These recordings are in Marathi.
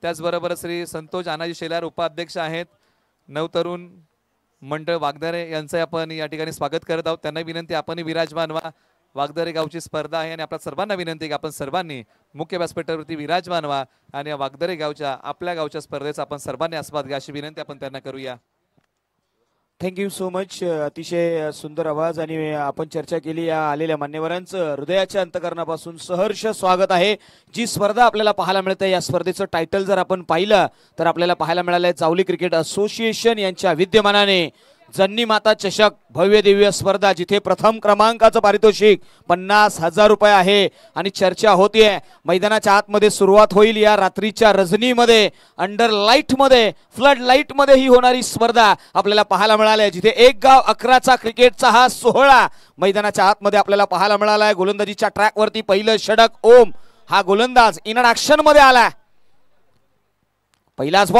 त्याचबरोबर श्री संतोष आनाजी शेलार उपाध्यक्ष आहेत. नवतरुण मंडळ वागदरे यांचं आपण या ठिकाणी स्वागत करत आहोत. त्यांना विनंती आपण विराजमान व्हा. वागदरे गावची स्पर्धा आहे आणि आपल्या सर्वांना विनंती की आपण सर्वांनी मुख्य व्यासपीठावरती विराजमान व्हा आणि या वागदरे गावच्या आपल्या गावच्या स्पर्धेचा आपण सर्वांनी आस्वाद घ्या अशी विनंती आपण त्यांना करूया. Thank you so much. अतिशय सुंदर आवाज आणि आपण चर्चा केली. या आलेल्या मान्यवरांचं हृदयाच्या अंतकरणापासून सहर्ष स्वागत आहे. जी स्पर्धा आपल्याला पाहायला मिळते या स्पर्धेचं टायटल जर आपण पाहिलं तर आपल्याला पाहायला मिळालंय चावली क्रिकेट असोसिएशन यांच्या विद्यमानाने जन्नी माता चषक भव्य दिव्य स्पर्धा, जिथे प्रथम क्रमांकाचं पारितोषिक 50,000 रुपये आहे आणि चर्चा होतीये. मैदानाच्या आतमध्ये सुरुवात होईल या रात्रीच्या रजनीमध्ये, अंडर लाईट मध्ये, फ्लड लाईट मध्ये ही होणारी स्पर्धा आपल्याला पाहायला मिळाली, जिथे एक गाव 11चा क्रिकेटचा हा सोहळा मैदानाच्या आतमध्ये आपल्याला पाहायला मिळालाय. गोलंदाजीच्या ट्रॅक वरती पहिलं षटक ओम हा गोलंदाज इन ऍक्शन मध्ये आला. पहिल्याच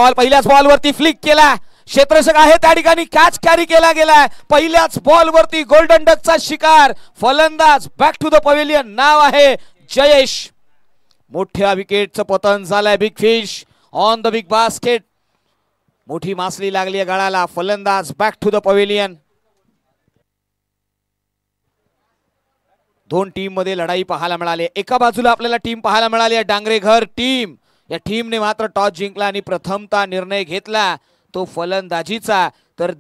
बॉल वरती फ्लिक केला. क्षेत्ररक्षक आहे त्या ठिकाणी कॅच कॅरी केला गेलाय. पहिल्याच बॉल वरती गोल्डन डकचा शिकार. फलंदाज बॅक टू द पवेलियन, नाव आहे जयेश. मोठ्या विकेटचं पतन झालंय. Big fish on the big basket, मोठी मासली लागली आहे गळाला. फलंदाज बॅक टू द पवेलियन. दोन टीम मध्ये लढाई पाहायला मिळाली. एका बाजूला आपल्याला टीम पाहायला मिळाली आहे डांगरेघर टीम. या टीमने मात्र टॉस जिंकला आणि प्रथमतः निर्णय घेतला तो फलंदाजीचा. तर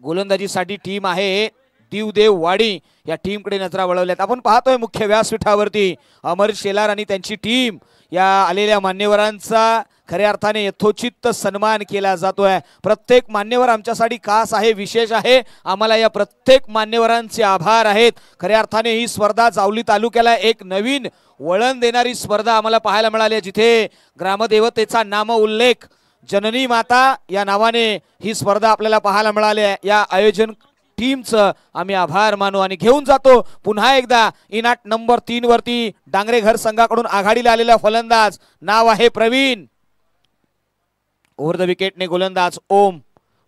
गोलंदाजीसाठी टीम आहे दिवदेव वाडी. या टीमकडे नजरा वळवल्यात. आपण पाहतोय मुख्य व्यासपीठावरती अमर शेलार आणि त्यांची टीम. या आलेल्या मान्यवरांचा खऱ्या अर्थाने यथोचित सन्मान केला जातोय. प्रत्येक मान्यवर आमच्यासाठी खास आहे, विशेष आहे. आम्हाला या प्रत्येक मान्यवरांचे आभार आहेत. खऱ्या अर्थाने ही स्पर्धा जावली तालुक्याला एक नवीन वळण देणारी स्पर्धा आम्हाला पाहायला मिळाली, जिथे ग्रामदेवतेचा नाम उल्लेख जननी माता या नावाने ही स्पर्धा आपल्याला पाहायला मिळाली आहे. या आयोजन टीमचं आम्ही आभार मानू आणि घेऊन जातो पुन्हा एकदा इनाट नंबर 3 वरती डांगरेघर संघाकडून आघाडीला आलेला फलंदाज, नाव आहे प्रवीण. ओव्हर द विकेटने गोलंदाज ओम.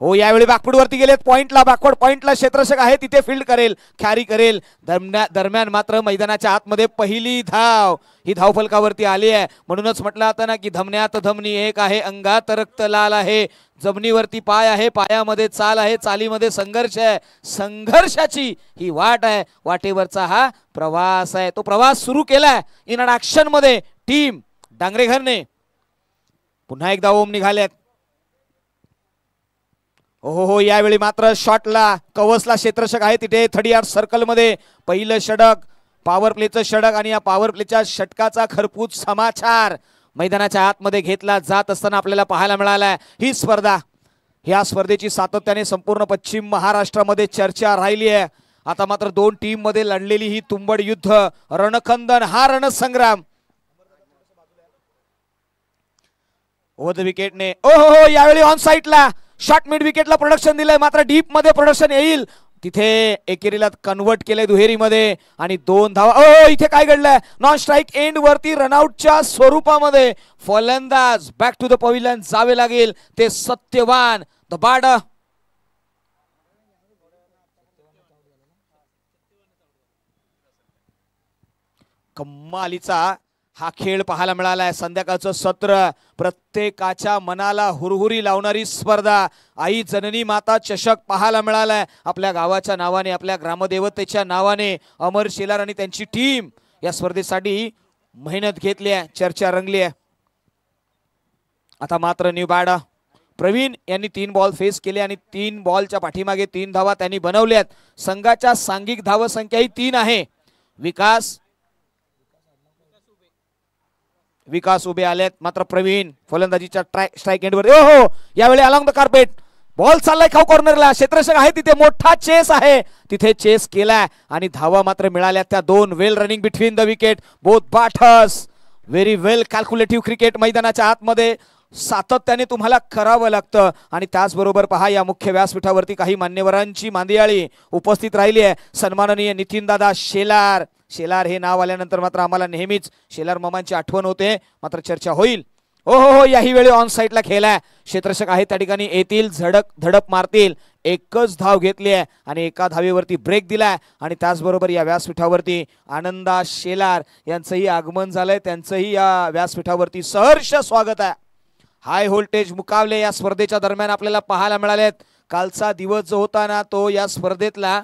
हो, यावेळी बॅकफूट वरती गेलेत. पॉइंटला, बॅकवर्ड पॉइंटला क्षेत्ररक्षक आहे तिथे फील्ड करेल, कॅरी करेल. दरम्यान मात्र मैदानाच्या आतमध्ये पहिली धाव ही धावफलकावरती आली आहे. म्हणूनच म्हटलं आता ना की धमन्यात धमनी एक आहे, अंगात रक्त लाल आहे. जमिनीवरती पाय आहे, पायामध्ये चाल आहे, चालीमध्ये संघर्ष आहे. संघर्षाची ही वाट आहे, वाटेवरचा हा प्रवास आहे. तो प्रवास सुरू केलाय इन ऍक्शन मध्ये टीम डांगरेघरने. पुन्हा एकदा ओम निघालेत. हो, यावेळी मात्र शॉटला कवसला क्षेत्ररक्षक आहे तिथे 30 यार्ड सर्कल मध्ये. पहिलं षटक, पॉवर प्लेचं षटक आणि या पॉवर प्लेच्या षटकाचा खरपूस समाचार मैदानाच्या आतमध्ये घेतला जात असताना आपल्याला पाहायला मिळालाय. ही स्पर्धा, ह्या स्पर्धेची सातत्याने संपूर्ण पश्चिम महाराष्ट्रामध्ये चर्चा राहिली आहे. आता मात्र दोन टीम मध्ये लढलेली ही तुंबड युद्ध, रणखंदन, हा रणसंग्राम. ओव्हर द विकेटने हो, यावेळी ऑन साइडला शॉट मिड विकेटला प्रोडक्शन दिलंय, मात्र डीप मध्ये प्रोडक्शन येईल तिथे एकेरीला कन्वर्ट केलंय दुहेरीमध्ये आणि 2 धावा. इथे काय घडलंय, नॉन स्ट्राईक एंड वरती रनआउटच्या स्वरूपामध्ये फलंदाज बॅक टू द पवेलियन जावे लागेल. ते सत्यवान द बाड. कमालीचा हा खेळ पाहायला मिळालाय. संध्याकाळचं सत्र, प्रत्येकाच्या मनाला हुरहुरी लावणारी स्पर्धा, आई जननी माता चषक पाहायला मिळालाय. आपल्या गावाच्या नावाने, आपल्या ग्रामदेवतेच्या नावाने अमर शेलार आणि त्यांची टीम या स्पर्धेसाठी मेहनत घेतली आहे. चर्चा रंगली आहे. आता मात्र न्यू बॅड प्रवीण यांनी 3 बॉल फेस केले आणि 3 बॉलच्या पाठीमागे 3 धावा त्यांनी बनवल्यात. संघाच्या सांघिक धावसंख्याही 3 आहे. विकास उभे आलेत, मात्र प्रवीण फलंदाजीच्या स्ट्राईक एंडवर. हो, यावेळी अलॉंग द कार्पेट बॉल चाललाय खाऊ कॉर्नरला. क्षेत्ररक्षक आहे तिथे, मोठा चेस आहे तिथे, चेस केलाय आणि धावा मात्र मिळाल्या त्या 2. Well running between the wicket, both batters. Very well calculative cricket मैदानाच्या आतमध्ये सातत्याने तुम्हाला करावं लागतं. आणि त्याचबरोबर पहा, या मुख्य व्यासपीठावरती काही मान्यवरांची मांदियाळी उपस्थित राहिली आहे. सन्माननीय नितीनदादा शेलार. शेलार हे नाव आल्यानंतर मात्र आम्हाला नेहमीच शेलार मामांची आठवण होते. मात्र चर्चा होईल. हो, याही वेळी ऑन साइडला खेळलाय. क्षेत्ररक्षक आहे त्या ठिकाणी येतील, धडक मारतील. एकच धाव घेतली आहे आणि एका धावेवरती ब्रेक दिलाय. आणि त्याचबरोबर या व्यासपीठावरती आनंदा शेलार यांचंही आगमन झालंय. त्यांचंही या व्यासपीठावरती सहर्ष स्वागत आहे. हाय व्होल्टेज मुकाबले या स्पर्धेच्या दरम्यान आपल्याला पाहायला मिळाले आहेत. कालचा दिवस जो होता ना तो या स्पर्धेतला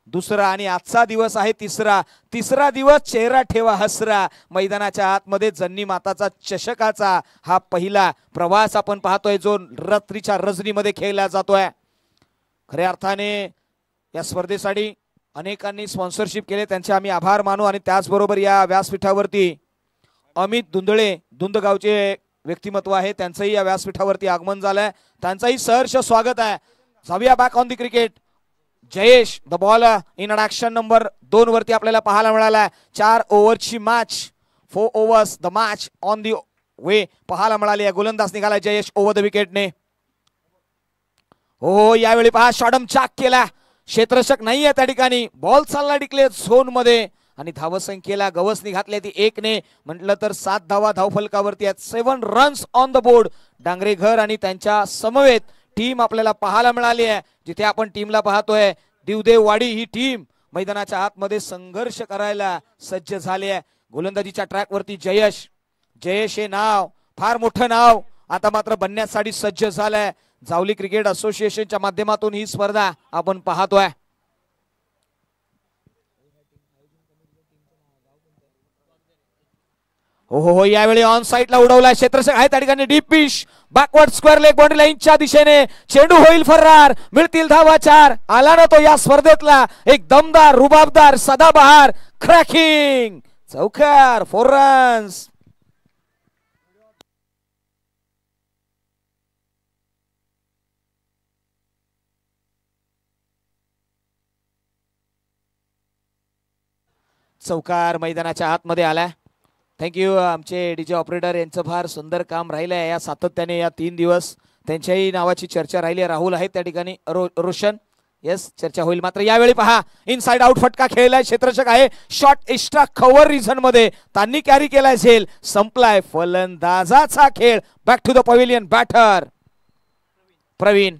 दुसरा आणि आजचा दिवस आहे तिसरा दिवस. चेहरा ठेवा हसरा. मैदानाच्या आतमध्ये जन्नी माताचा चषकाचा हा पहिला प्रवास आपण पाहतोय जो रात्रीच्या रजनीमध्ये खेळला जातोय. खऱ्या अर्थाने या स्पर्धेसाठी अनेकांनी स्पॉन्सरशिप केले, त्यांचे आम्ही आभार मानू. आणि त्याचबरोबर या व्यासपीठावरती अमित धुंदळे धुंदगावचे व्यक्तिमत्व आहे, त्यांचंही या व्यासपीठावरती आगमन झालंय, त्यांचंही सहर्ष स्वागत आहे. जाऊया back on the cricket. Jayesh the ball in action number 2 वरती आपल्याला पाहायला मिळाला. 4 ओव्हरची match, 4 overs the match on the way पाहायला मिळाली आहे. गोलंदाज निघाला जयेश ओव्हर द विकेटने. हो यावेळी पहा शॉटम चाक केला, क्षेत्ररक्षक नाहीये त्या ठिकाणी. बॉल चालला डिक्लेअर झोन मध्ये आणि धावसंख्येला गवसणी घातली ती 1 ने. म्हटलं तर 7 धावा धावफलकावरती आहेत. 7 रन्स ऑन द बोर्ड. डांगरेघर आणि त्यांच्या समवेत टीम आपल्याला पाहायला मिळाली आहे. जिथे आपण टीमला पाहतोय दिवदेववाडी ही टीम मैदानाच्या आतमध्ये संघर्ष करायला सज्ज झाली आहे. गोलंदाजीच्या ट्रॅक वरती जयेश हे नाव फार मोठं नाव आता मात्र बनण्यासाठी सज्ज झालंय. जावली क्रिकेट असोसिएशनच्या माध्यमातून ही स्पर्धा आपण पाहतोय. हो यावेळी ऑन साइडला उडवला क्षेत्ररक्षक आहे त्या ठिकाणी. Deep pitch backward square leg boundary लाईनच्या दिशेने चेंडू होईल फरार. मिळतील धावा 4. आला ना तो या स्पर्धेतला एक दमदार रुबाबदार सदाबहार क्रॅकिंग चौकार 4 रन्स. चौकार मैदानाच्या आतमध्ये आला. थँक्यू आमचे डीजे ऑपरेटर यांचं फार सुंदर काम राहिलं आहे या सातत्याने या 3 दिवस. त्यांच्याही नावाची चर्चा राहिली आहे. राहुल आहेत त्या ठिकाणी, रोशन येस चर्चा होईल. मात्र यावेळी पहा इनसाइड आउट फटका खेळलाय. क्षेत्ररक्षक आहे. शॉट एक्स्ट्रा कव्हर रिझन मध्ये त्यांनी कॅरी केलाय. झेल संपलाय. फलंदाजाचा खेळ. Back to the pavilion. Batter Praveen.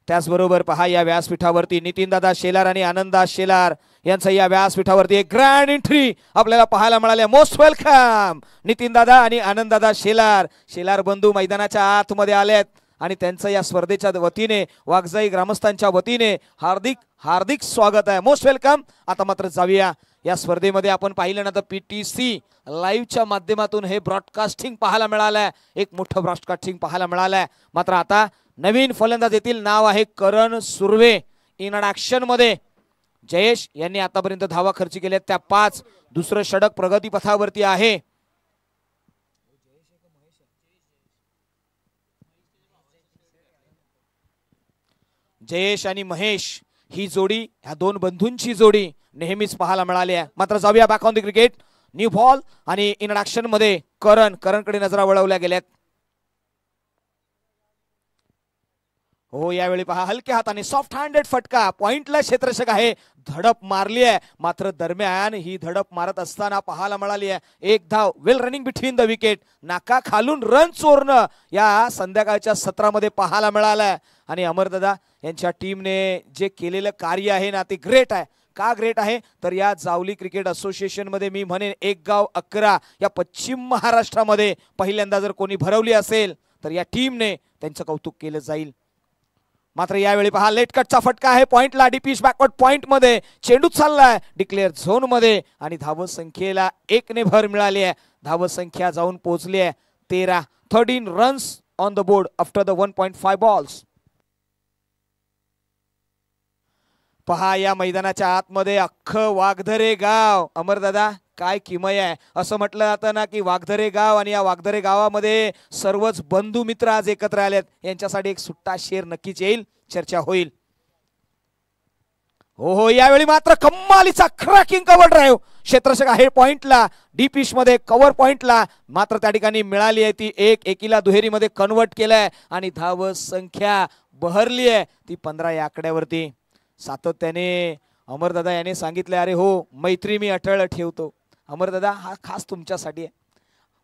त्याचबरोबर पहा या व्यासपीठावरती नितीनदादा शेलार आणि आनंदा शेलार यांचा या व्यासपीठावरती एक ग्रँड एंट्री आपल्याला पाहायला मिळाली. मोस्ट वेलकम नितीनदादा आणि आनंददादा शेलार बंधू मैदानाच्या आतमध्ये आलेत आणि त्यांचं या स्पर्धेच्या वतीने वाघजाई ग्रामस्थांच्या वतीने हार्दिक स्वागत आहे. Most welcome. आता मात्र जाऊया या स्पर्धेमध्ये. आपण पाहिलं ना तर PTC लाईव्हच्या माध्यमातून हे ब्रॉडकास्टिंग पाहायला मिळालंय. एक मोठं ब्रॉडकास्टिंग पाहायला मिळालंय. मात्र आता नवीन फलंदाज येथील नाव आहे करण सुर्वे. इन ॲक्शन मध्ये जयेश यांनी आतापर्यंत धावा खर्च केल्या त्या 5. दुसरं षटक प्रगती पथावरती आहे. जयेश आणि महेश ही जोडी, ह्या 2 बंधूंची जोडी नेहमीच पाहायला मिळाली आहे. मात्र जाऊया back on the cricket. New ball आणि इन ॲक्शन मध्ये करणकडे नजरा वळवल्या गेल्यात. हो यावेळी पहा हलक्या हाताने सॉफ्ट हँडेड फटका. पॉइंटला क्षेत्ररक्षक आहे. धडप मारली आहे. मात्र दरम्यान ही धडप मारत असताना पाहायला मिळाली आहे 1 धाव. वेल रनिंग बिटवीन द विकेट. नाका खालून रन चोरणं या संध्याकाळच्या सत्रामध्ये पाहायला मिळालंय. आणि अमरदादा यांच्या टीमने जे केलेलं कार्य आहे ना ते ग्रेट आहे. का ग्रेट आहे तर या जावली क्रिकेट असोसिएशन मध्ये मी म्हणेन 1 गाव 11 या पश्चिम महाराष्ट्रामध्ये पहिल्यांदा जर कोणी भरवली असेल तर या टीमने त्यांचं कौतुक केलं जाईल. मात्र यावेळी पहा लेट कटचा फटका आहे. पॉइंटला डीपीश बॅकवर्ड पॉइंट मध्ये चेंडू चाललाय डिक्लेअर झोन मध्ये आणि धावसंख्येला 1 ने भर मिळाली आहे. धावसंख्या जाऊन पोहोचली आहे 13. 13 runs on the board after the 1.5 balls. पहा या मैदानाच्या आतमध्ये अख्खं वाघधरे गाव. अमरदादा काय किमय आहे. असं म्हटलं जातं ना की वाघधरे गाव आणि या वाघधरे गावामध्ये सर्वच बंधू मित्र आज एकत्र आलेत. यांच्यासाठी एक सुट्टा शेर नक्कीच येईल. चर्चा होईल. हो यावेळी मात्र कम्मालीचा क्रॅकिंग कव्हर ड्राईव्ह. क्षेत्ररक्षक आहे पॉइंटला. डीप पिच मध्ये कव्हर पॉइंटला. मात्र त्या ठिकाणी मिळाली आहे ती 1-1 दुहेरीमध्ये कन्वर्ट केलंय आणि धाव संख्या बहरली आहे ती 15 या आकड्यावरती. सातत्याने अमरदादा याने सांगितले अरे हो मैत्री मी अटळ ठेवतो. अमरदादा हा खास तुमच्यासाठी आहे.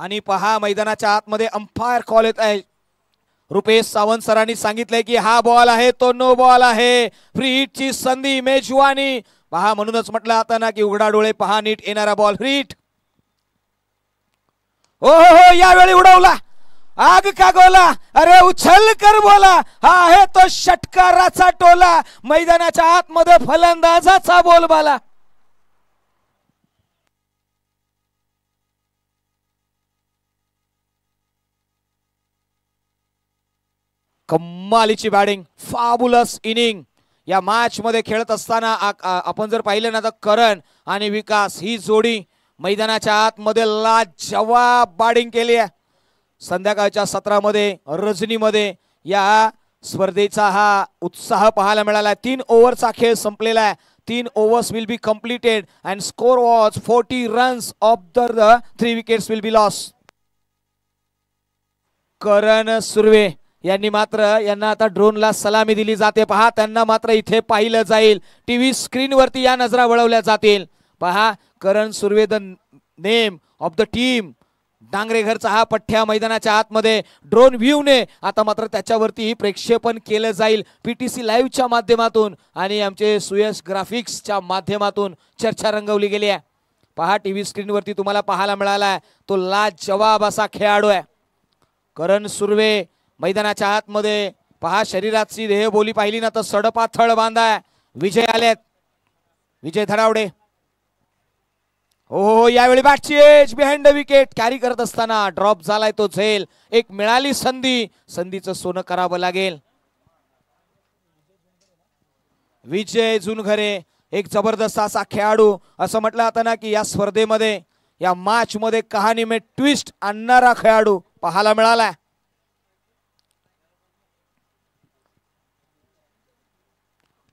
आणि पहा मैदानाच्या आतमध्ये अंपायर कॉल येत आहे. रुपेश सावंत सरांनी सांगितलंय की हा बॉल आहे तो नो बॉल आहे. फ्री हिटची संधी मेजवानी. पहा म्हणूनच म्हटलं आता ना की उघडा डोळे पहा नीट येणारा बॉल. Free hit. हो हो हो यावेळी उडवला. आग का गोला. अरे उछल कर बोला. हा आहे तो षटकाराचा टोला. मैदानाच्या आतमध्ये फलंदाजाचा बोलबाला. कमालीची बॅटिंग. फाबुलस इनिंग. या मॅच मध्ये खेळत असताना आपण जर पाहिलं ना तर करण आणि विकास ही जोडी मैदानाच्या आतमध्ये लाजवाब बॅटिंग केली आहे. संध्याकाळच्या सत्रामध्ये रजनीमध्ये या स्पर्धेचा हा उत्साह पाहायला मिळाला. 3 ओव्हरचा खेळ संपलेला आहे. 3 overs will be completed and score was 40 runs. After the 3 wickets will be lost. करण सुर्वे यांनी मात्र यांना आता ड्रोनला सलामी दिली जाते. पहा त्यांना मात्र इथे पाहिलं जाईल. टीव्ही स्क्रीन वरती या नजरा वळवल्या जातील. पहा Karan Surve the name of the team. डांगरेघरचा हा पठ्ठ्या मैदानाच्या आतमध्ये ड्रोन व्ह्यूने आता मात्र त्याच्यावरती प्रक्षेपण केलं जाईल. पीटीसी लाईव्हच्या माध्यमातून आणि आमचे सुयश ग्राफिक्सच्या माध्यमातून चर्चा रंगवली गेली आहे. पहा टीव्ही स्क्रीनवरती तुम्हाला पाहायला मिळाला तो लाजवाब असा खेळाडू आहे करण सुर्वे. मैदानाच्या आतमध्ये पहा शरीराची देहबोली पाहिली ना तर सडपाथळ बांधाय. विजय आलेत. विजय धडावडे. हो यावेळी बॅटची edge behind the wicket. Carry करत असताना ड्रॉप झालाय तो झेल. एक मिळाली संधी. संधीचं सोनं करावं लागेल. विजय जुनघरे एक जबरदस्त असा खेळाडू. असं म्हटलं जातं ना की या स्पर्धेमध्ये या मॅच मध्ये कहाणी में ट्विस्ट आणणारा खेळाडू पाहायला मिळाला.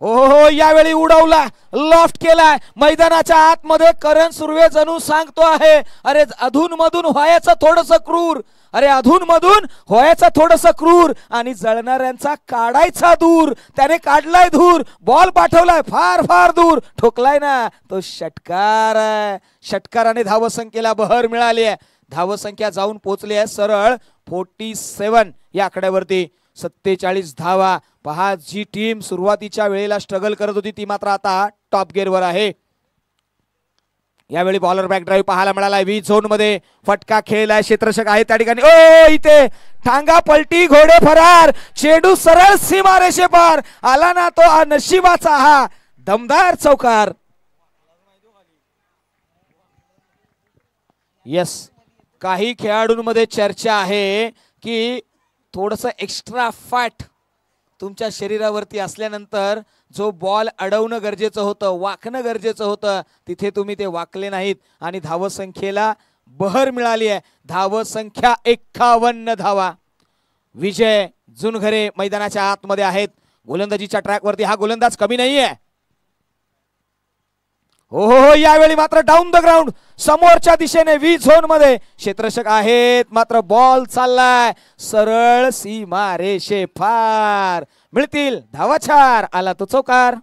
हो यावेळी उडवला. लॉफ्ट केलाय. मैदानाच्या आतमध्ये करण सुर्वे जणू सांगतो आहे अरे अधून मधून व्हायचं थोडस क्रूर. अरे अधून मधून व्हायचं थोडस क्रूर आणि जळणाऱ्यांचा काढायचा दूर. त्याने काढलाय दूर. बॉल पाठवलाय फार फार दूर. ठोकलाय ना तो षटकार आहे. षटकाराने धावसंख्येला बहर मिळाली आहे. धावसंख्या जाऊन पोहोचली आहे सरळ 47 या आकड्यावरती. 47 धावा. पहा जी टीम सुरुवातीच्या वेळेला स्ट्रगल करत होती ती मात्र आता टॉप गिअर वर आहे. यावेळी बॉलर बॅक ड्राईव्ह पाहायला मिळाला. वी झोन मध्ये फटका खेळलाय. क्षेत्ररक्षक आहे त्या ठिकाणी. ओ इथे टांगा पलटी घोडे फरार. चेंडू सरळ सीमारेषे पार. आला ना तो नशिबाचा हा दमदार चौकार. यस काही खेळाडूंमध्ये चर्चा आहे की थोडस एक्स्ट्रा फॅट तुमच्या शरीरावरती असल्यानंतर जो बॉल अडवणं गरजेचं होतं वाकणं गरजेचं होतं तिथे तुम्ही ते वाकले नाहीत आणि धावसंख्येला बहर मिळाली आहे. धावसंख्या 51 धावा. विजय जुनघरे मैदानाच्या आतमध्ये आहेत. गोलंदाजीच्या ट्रॅकवरती हा गोलंदाज कमी नाहीये. हो यावेळी मात्र डाऊन द ग्राउंड समोरच्या दिशेने वी झोन मध्ये क्षेत्ररक्षक आहेत मात्र बॉल चाललाय सरळ सीमारेषे पार. मिळतील धावा. 4 आला तो चौकार.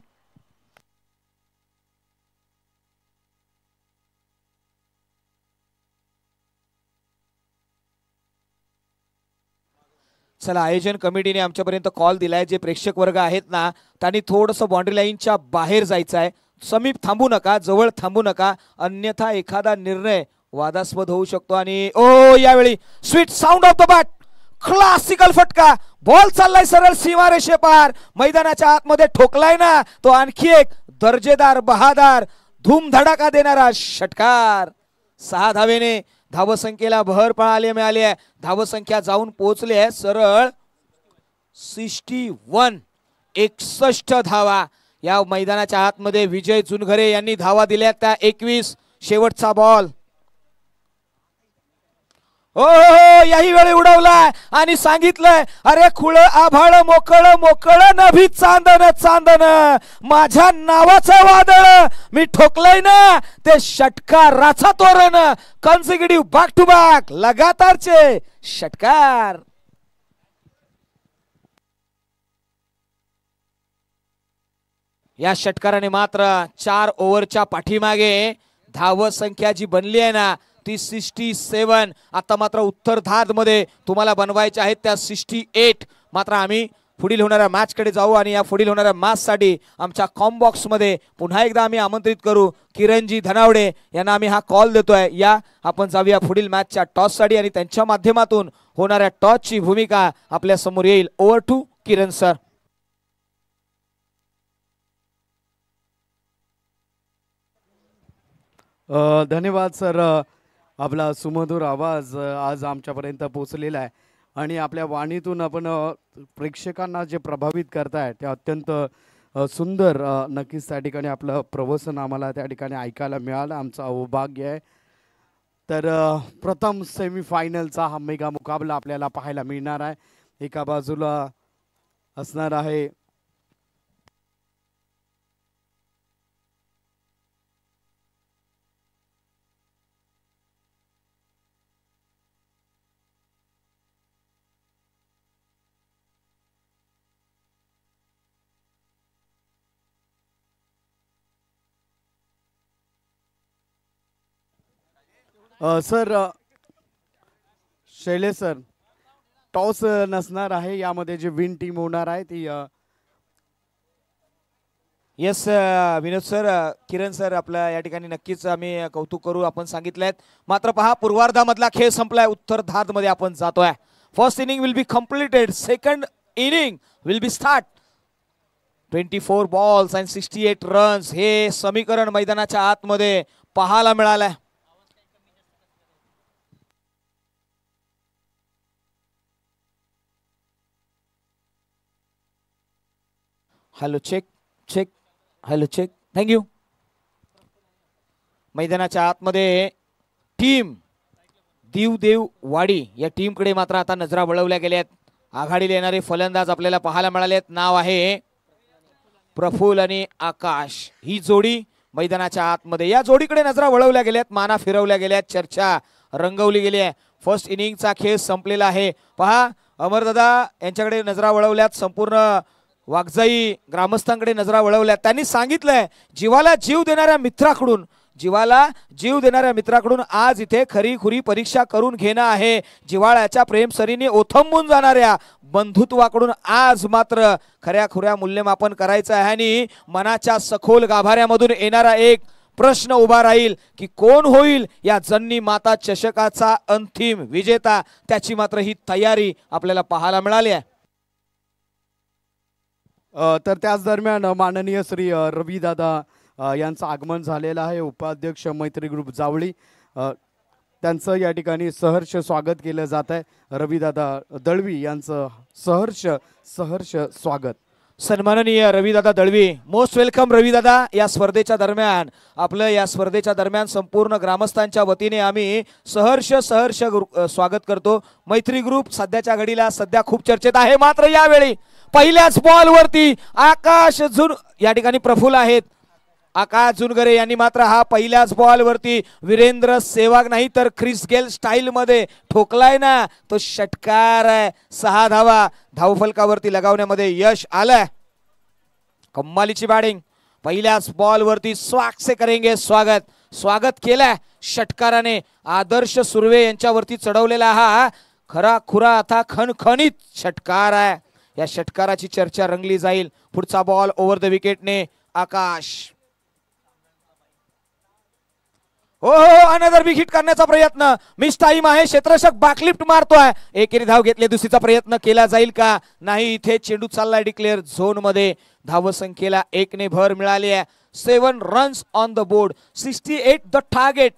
चला आयोजन कमिटीने आमच्यापर्यंत कॉल दिलाय. जे प्रेक्षक वर्ग आहेत ना त्यांनी थोडस बाउंड्री लाईनच्या बाहेर जायचं आहे. समीप थांबू नका. जवळ थांबू नका. अन्यथा एखादा निर्णय वादास्पद होऊ शकतो. आणि ओ यावेळी sweet sound of the bat. Classical फटका. बॉल चाललाय सरळ सीमारेषे पार. मैदानाच्या आतमध्ये ठोकलाय ना तो आणखी एक दर्जेदार बहादार धूमधडाका देणारा षटकार. 6 धावेने धावसंख्येला बहर मिळाली आहे. धावसंख्या जाऊन पोहोचली आहे सरळ 61 धावा. या मैदानाच्या आतमध्ये विजय जुनघरे यांनी धावा दिल्या त्या 21. शेवटचा बॉल. हो याही वेळी उडवलाय आणि सांगितलंय अरे खुळ आभाळ मोकळ मोकळ नभी चांदन चांदन माझ्या नावाचं वादळ मी ठोकलंय ना ते षटकाराचा तोरण. कॉन्सिक्युटिव्ह बॅक टू बॅक लगातारचे षटकार. या षटकाराने मात्र 4 ओव्हरच्या पाठीमागे धावसंख्या जी बनली आहे ना ती 67. आता मात्र उत्तरार्धात मध्ये तुम्हाला बनवायच्या आहेत त्या 68. मात्र आम्ही पुढील होणाऱ्या मॅच कडे जाऊ आणि या पुढील होणाऱ्या मॅच साठी आमच्या कॉम बॉक्स मध्ये पुन्हा एकदा आम्ही आमंत्रित करू किरणजी धनावडे यांना आम्ही हा कॉल देतोय. या आपण जाऊया पुढील मॅचच्या टॉस साठी आणि त्यांच्या माध्यमातून होणाऱ्या टॉसची भूमिका आपल्या समोर येईल. Over to Kiran sir. धन्यवाद सर. आपला सुमधुर आवाज आज आमच्यापर्यंत पोहोचलेला आहे आणि आपल्या वाणीतून आपण प्रेक्षकांना जे प्रभावित करताय ते अत्यंत सुंदर. नक्कीच त्या ठिकाणी आपलं प्रवचन आम्हाला त्या ठिकाणी ऐकायला मिळालं. आमचं सौभाग्य आहे. तर प्रथम सेमीफायनलचा हा मेगा मुकाबला आपल्याला पाहायला मिळणार आहे. एका बाजूला असणार आहे सर शैलेश सर. टॉस नसणार आहे. यामध्ये जे विन टीम होणार आहे ती येस विनोद सर. किरण सर आपल्या या ठिकाणी नक्कीच आम्ही कौतुक करू. आपण सांगितलंय मात्र पहा पूर्वार्धामधला खेळ संपलाय. उत्तरार्धात मध्ये आपण जातोय. First inning will be completed. Second inning will be start. 24 balls and 68 runs हे समीकरण मैदानाच्या आतमध्ये पाहायला मिळालंय. Hello check check. Hello check. Thank you. मैदानाच्या आतमध्ये टीम दीव वाडी या टीमकडे मात्र आता नजरा वळवल्या गेल्यात. आघाडीला येणारे फलंदाज आपल्याला पाहायला मिळालेत. नाव आहे प्रफुल्ल आणि आकाश. ही जोडी मैदानाच्या आतमध्ये या जोडीकडे नजरा वळवल्या गेल्यात. माना फिरवल्या गेल्यात. चर्चा रंगवली गेली आहे. फर्स्ट इनिंगचा खेळ संपलेला आहे. पहा अमरदादा यांच्याकडे नजरा वळवल्यात. संपूर्ण वाघजाई ग्रामस्थांकडे नजरा वळवल्या. त्यांनी सांगितलंय जीवाला जीव देणाऱ्या मित्राकडून आज इथे खरीखुरी परीक्षा करून घेणं आहे. जिव्हाळ्याच्या प्रेमसरीने ओथंबून जाणाऱ्या बंधुत्वाकडून आज मात्र खऱ्याखुऱ्या मूल्यमापन करायचं आहे आणि मनाच्या सखोल गाभाऱ्यामधून येणारा एक प्रश्न उभा राहील की कोण होईल या जन्नी माता चषकाचा अंतिम विजेता. त्याची मात्र ही तयारी आपल्याला पाहायला मिळाली आहे. तर त्याच दरम्यान माननीय श्री रविदादा यांचं आगमन झालेलं आहे. उपाध्यक्ष मैत्री ग्रुप जावळी त्यांचं या ठिकाणी सहर्ष स्वागत केलं जात आहे. रविदादा दळवी यांचं सहर्ष स्वागत. सन्माननीय रविदादा दळवी, मोस्ट वेलकम रविदादा. या स्पर्धेच्या दरम्यान संपूर्ण ग्रामस्थांच्या वतीने आम्ही सहर्ष स्वागत करतो. मैत्री ग्रुप सध्याच्या घडीला खूप चर्चेत आहे. मात्र यावेळी पहिल्याच बॉल वरती आकाश या ठिकाणी प्रफुल्ल आहेत. आकाश जुनगरे यांनी मात्र हा पहिल्याच बॉल वरती वीरेंद्र सेहवाग नाही तर क्रिस गेल स्टाईल मध्ये ठोकलाय ना. तो षटकार आहे. 6 धावा धावफलकावरती लगावण्यामध्ये यश आलंय. कम्मालीची बॅटिंग. पहिल्याच बॉल वरती स्वागत करेंगे स्वागत केलंय षटकाराने. आदर्श सुर्वे यांच्यावरती चढवलेला हा खरा खुरा आता खणखणीत षटकार आहे. या षटकाराची चर्चा रंगली जाईल. पुढचा बॉल ओव्हर द विकेटने आकाश. हो अनदर बिग हिट करण्याचा प्रयत्न. मिस टाइम आहे. क्षेत्ररक्षक बॅकलिफ्ट मारतोय. एकेरी धाव घेतली. दुसरीचा प्रयत्न केला जाईल का नाही. इथे चेंडू चाललाय डिक्लेअर झोन मध्ये. धावसंख्येला 1 ने भर मिळाली आहे. 7 runs on the board. 68 the target.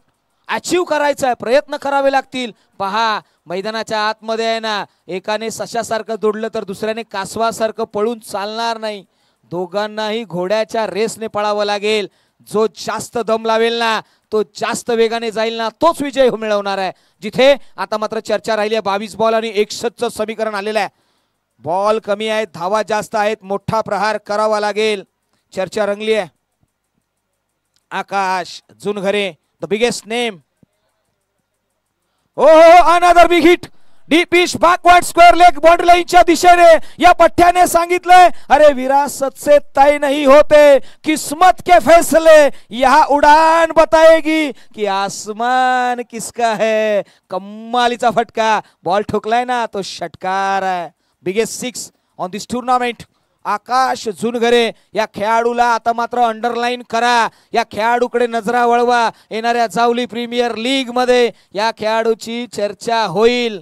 Achieve करायचा आहे. प्रयत्न करावे लागतील. पहा मैदानाच्या आतमध्ये आहे ना, एकाने सशासारखं जोडलं तर दुसऱ्याने कासवासारखं पळून चालणार नाही. दोघांनाही घोड्याच्या रेसने पळावं लागेल. जो जास्त दम लावेल ना, तो जास्त वेगाने जाईल ना, तोच विजय मिळवणार आहे. जिथे आता मात्र चर्चा राहिली आहे 22 बॉल आणि 61चं समीकरण आलेलं आहे. बॉल कमी आहेत, धावा जास्त आहेत. मोठा प्रहार करावा लागेल. चर्चा रंगली आहे. Akash Junghare the biggest name. Another big hit. The pitch backward square leg boundary लाईनच्या दिशेने या पठ्याने सांगितलंय, अरे विरासत से तय नहीं होते, किस्मत के फैसले यह उड़ान बताएगी कि आसमान किसका है। कम्मालीचा फटका, बॉल ठोकलाय ना तो षटकार आहे। Biggest 6 on this tournament. Akash Jhunghare या खेळाडूला आता मात्र अंडरलाईन करा, या खेळाडूकडे नजरा वळवा। येणाऱ्या जावली प्रीमियर लीग मध्ये या खेळाडूची चर्चा होईल,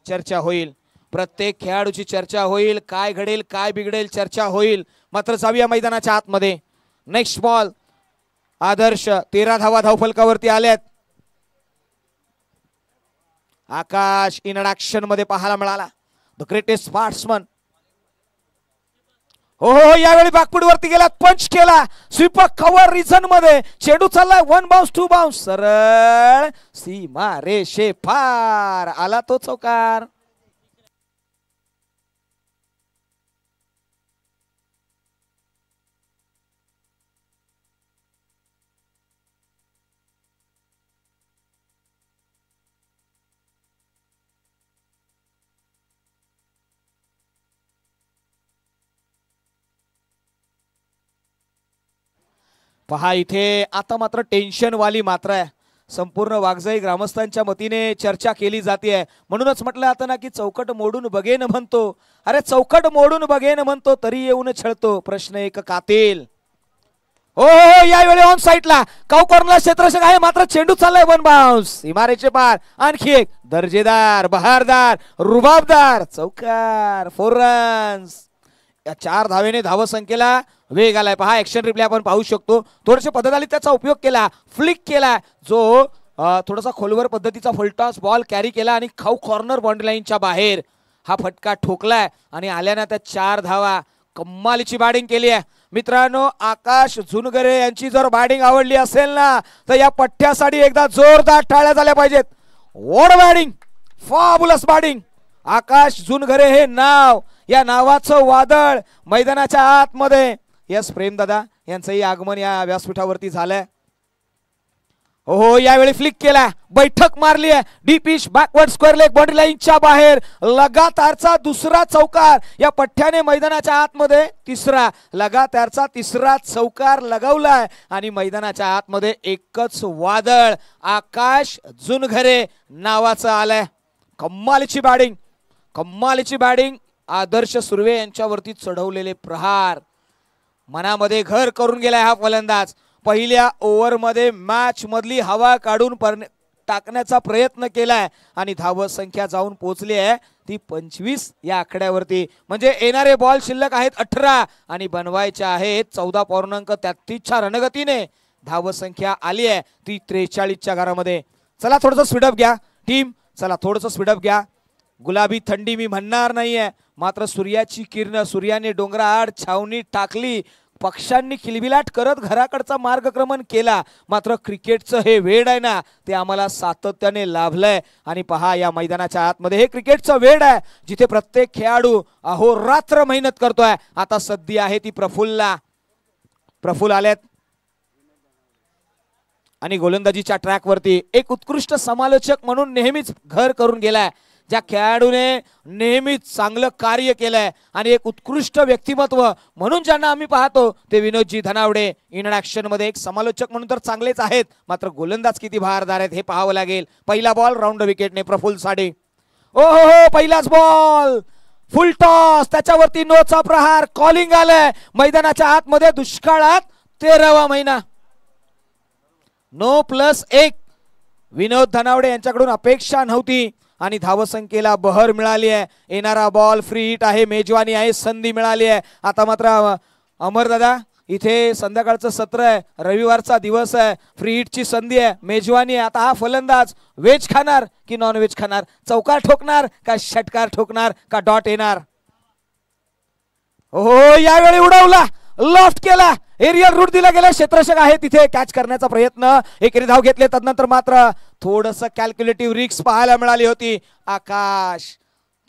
चर्चा होईल, प्रत्येक खेळाडूची चर्चा होईल। काय घडेल काय बिघडेल चर्चा होईल। मात्र जाऊया मैदानाच्या आतमध्ये। नेक्स्ट बॉल आदर्श 13 धावा धावफलकावरती आल्यात। आकाश इन ऍक्शन मध्ये पाहायला मिळाला, द ग्रेटेस्ट बॅट्समन। हो हो, यावेळी बॅकफूट वरती गेला, पंच केला, स्वीपर कव्हर रिझन मध्ये, चेंडू चाललाय 1 बाउन्स 2 बाउन्स, सरळ सीमा रेषे पार, आला तो चौकार। पहा इथे आता मात्र टेन्शन वाली मात्र आहे। संपूर्ण वाघजाई ग्रामस्थांच्या मतीने चर्चा केली जाते, म्हणूनच म्हटलं आता ना की चौकट मोडून बघेन म्हणतो, अरे चौकट मोडून बघेन म्हणतो तरी येऊन छळतो, प्रश्न एक कातील। हो हो, यावेळी ऑन साइडला काऊ कॉर्नरला क्षेत्ररक्षक आहे, मात्र चेंडू चाललाय 1 बाउन्स, इमारेचे पार, आणखी एक दर्जेदार बहारदार रुबाबदार चौकार, 4 रन्स। या 4 धावेने धावसंख्येला वेग आलाय। पहा ऍक्शन रिप्ले आपण पाहू शकतो, थोडेसे पद्धतीने त्याचा उपयोग केला, फ्लिक केला, जो थोडासा खोलवर पद्धतीचा फुलटॉस बॉल कॅरी केला आणि खाऊ कॉर्नर बाउंड्री लाईनच्या बाहेर हा फटका ठोकलाय आणि आल्यानं त्या 4 धावा। कम्मालीची बॅटिंग केली आहे मित्रांनो। आकाश झुनघरे यांची जर बॅटिंग आवडली असेल ना तर या पठ्यासाठी एकदा जोरदार टाळ्या झाल्या पाहिजेत। What batting, fabulous batting. Akash Jhunghare हे नाव, या नावाचं वादळ मैदानाच्या आतमध्ये। यस प्रेम दादा यांचंही आगमन या व्यासपीठावरती झालंय। हो यावेळी फ्लिक केला, बैठक मारली आहे, D pitch backward square leg boundary लाईनच्या बाहेर, लगातारचा दुसरा चौकार या पठ्याने मैदानाच्या आतमध्ये, तिसरा लगातारचा तिसरा चौकार लगावलाय आणि मैदानाच्या आतमध्ये एकच वादळ आकाश झुनघरे नावाचं आलंय। कम्मालीची बॅटिंग, कम्मालीची बॅटिंग। आदर्श सुर्वे यांच्यावरती चढवलेले प्रहार मनामध्ये घर करून गेलाय हा फलंदाज। पहिल्या ओव्हरमध्ये मॅच मधली हवा काढून टाकण्याचा प्रयत्न केलाय आणि धाव संख्या जाऊन पोहोचली आहे ती 25 या आकड्यावरती, म्हणजे येणारे बॉल शिल्लक आहेत 18 आणि बनवायचे आहेत 14.33च्या रणगतीने धाव संख्या आली आहे ती 43च्या घरामध्ये। चला थोडंसं स्पीडअप घ्या टीम, चला थोडंसं स्पीडअप घ्या। गुलाबी थंडी मी म्हणणार नाहीये, मात्र सूर्याची किरण, सूर्याने डोंगराआड छावणी टाकली, पक्ष्यांनी किलबिलाट करत घराकडचा मार्गक्रमण केला, मात्र क्रिकेटचं हे वेड आहे ना ते आम्हाला सातत्याने लाभलंय। आणि पहा या मैदानाच्या आतमध्ये हे क्रिकेटचं वेड आहे जिथे प्रत्येक खेळाडू अहोरात्र मेहनत करतोय। आता सध्या आहे ती प्रफुल्ल आल्यात आणि गोलंदाजीच्या ट्रॅकवरती एक उत्कृष्ट समालोचक म्हणून नेहमीच घर करून गेलाय, ज्या खेळाडूने नेहमीच चांगलं कार्य केलंय आणि एक उत्कृष्ट व्यक्तिमत्व म्हणून ज्यांना आम्ही पाहतो ते विनोदजी धनावडे। इन ऍक्शन मध्ये एक समालोचक म्हणून तर चांगलेच आहेत, मात्र गोलंदाज किती भारदार आहेत हे पाहावं लागेल। पहिला बॉल राऊंड विकेटने प्रफुल्ल साडे। ओ हो, पहिलाच बॉल फुल टॉस, त्याच्यावरती नोचा प्रहार, कॉलिंग आलंय मैदानाच्या आतमध्ये। दुष्काळात 13वा महिना, नो +1 विनोद धनावडे यांच्याकडून अपेक्षा नव्हती आणि धावसंख्येला बहर मिळाली आहे। येणारा बॉल फ्री हिट आहे, मेजवानी आहे, संधी मिळाली आहे। आता मात्र अमरदादा इथे संध्याकाळचं सत्र आहे, रविवारचा दिवस आहे, फ्री हिटची संधी आहे, मेजवानी आहे। आता हा फलंदाज व्हेज खाणार की नॉन व्हेज खाणार, चौकार ठोकणार का षटकार ठोकणार का डॉट येणार? हो यावेळी उडवला, लॉफ्ट केला, एरियल रूट दिला गेला, क्षेत्ररक्षक आहे तिथे कॅच करण्याचा प्रयत्न, एकेरी धाव घेतले, तदनंतर मात्र थोडंसं कॅल्क्युलेटिव्ह रिस्क पाहायला मिळाली होती। आकाश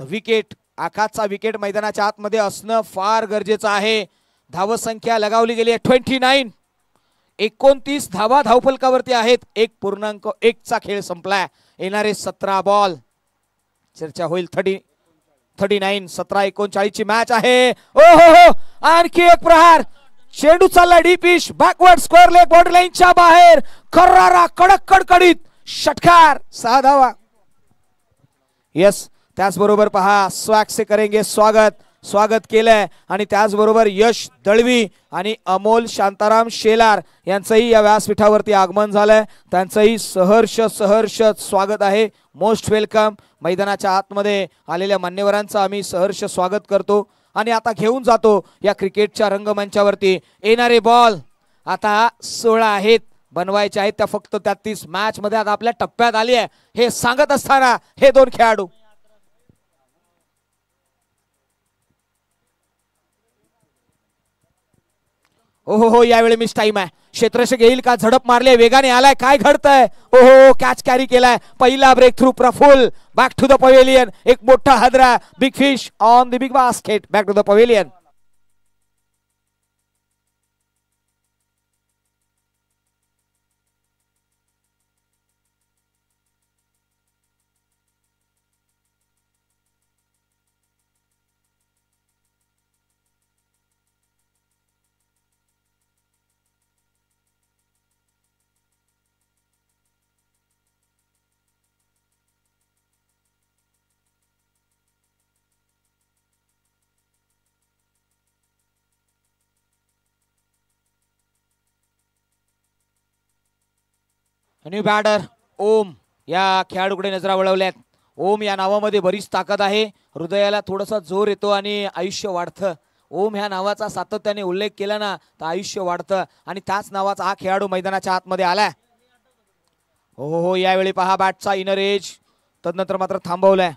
विकेट, आकाशचा विकेट मैदानाच्या आतमध्ये असणं फार गरजेचं आहे। धावसंख्या लगावली गेली आहे 29। 29 धावा धावफलकावरती आहेत. 1.1 चा खेळ संपलाय. येणारे 17 बॉल चर्चा होईल. 39 17-39 ची मॅच आहे. ओ हो, आणखी एक प्रहार. चेंडू चालला डीपिश बॅकवर्ड स्क्वेअर लेग बॉर्डर लाईनच्या बाहेर. कर्रारा कडक कडकडीत षटकार. 6 धावा. यस, त्याचबरोबर पहा स्वॅग से करेंगे स्वागत केलंय. आणि त्याचबरोबर यश दळवी आणि अमोल शांताराम शेलार यांचंही या व्यासपीठावरती आगमन झालंय. त्यांचंही सहर्ष स्वागत आहे. Most welcome. मैदानाच्या आतमध्ये आलेल्या मान्यवरांचं आम्ही सहर्ष स्वागत करतो. आणि आता घेऊन जातो या क्रिकेटच्या रंगमंचावरती. येणारे बॉल आता 16 आहेत. बनवायचे आहेत त्या फक्त 33. मॅच मध्ये आता आपल्या टप्प्यात आली आहे हे सांगत असताना हे दोन खेळाडू ओहो, यावेळी मिस टाइम आहे. क्षेत्ररक्षक येईल का? झडप मारले, वेगाने आलाय. काय घडतंय? ओहो, कॅच कॅरी केलाय. पहिला break through Praful. Back to the pavilion. एक मोठा हादरा. Big fish on the big basket. Back to the pavilion. New batter Om या खेळाडूकडे नजरा वळवल्यात. ओम या नावामध्ये बरीच ताकद आहे. हृदयाला थोडासा जोर येतो आणि आयुष्य वाढतं. ओम ह्या नावाचा सातत्याने उल्लेख केला ना तर आयुष्य वाढतं. आणि त्याच नावाचा हा खेळाडू मैदानाच्या आतमध्ये आलाय. हो, यावेळी पहा बॅटचा इनर एज तदनंतर मात्र थांबवलाय.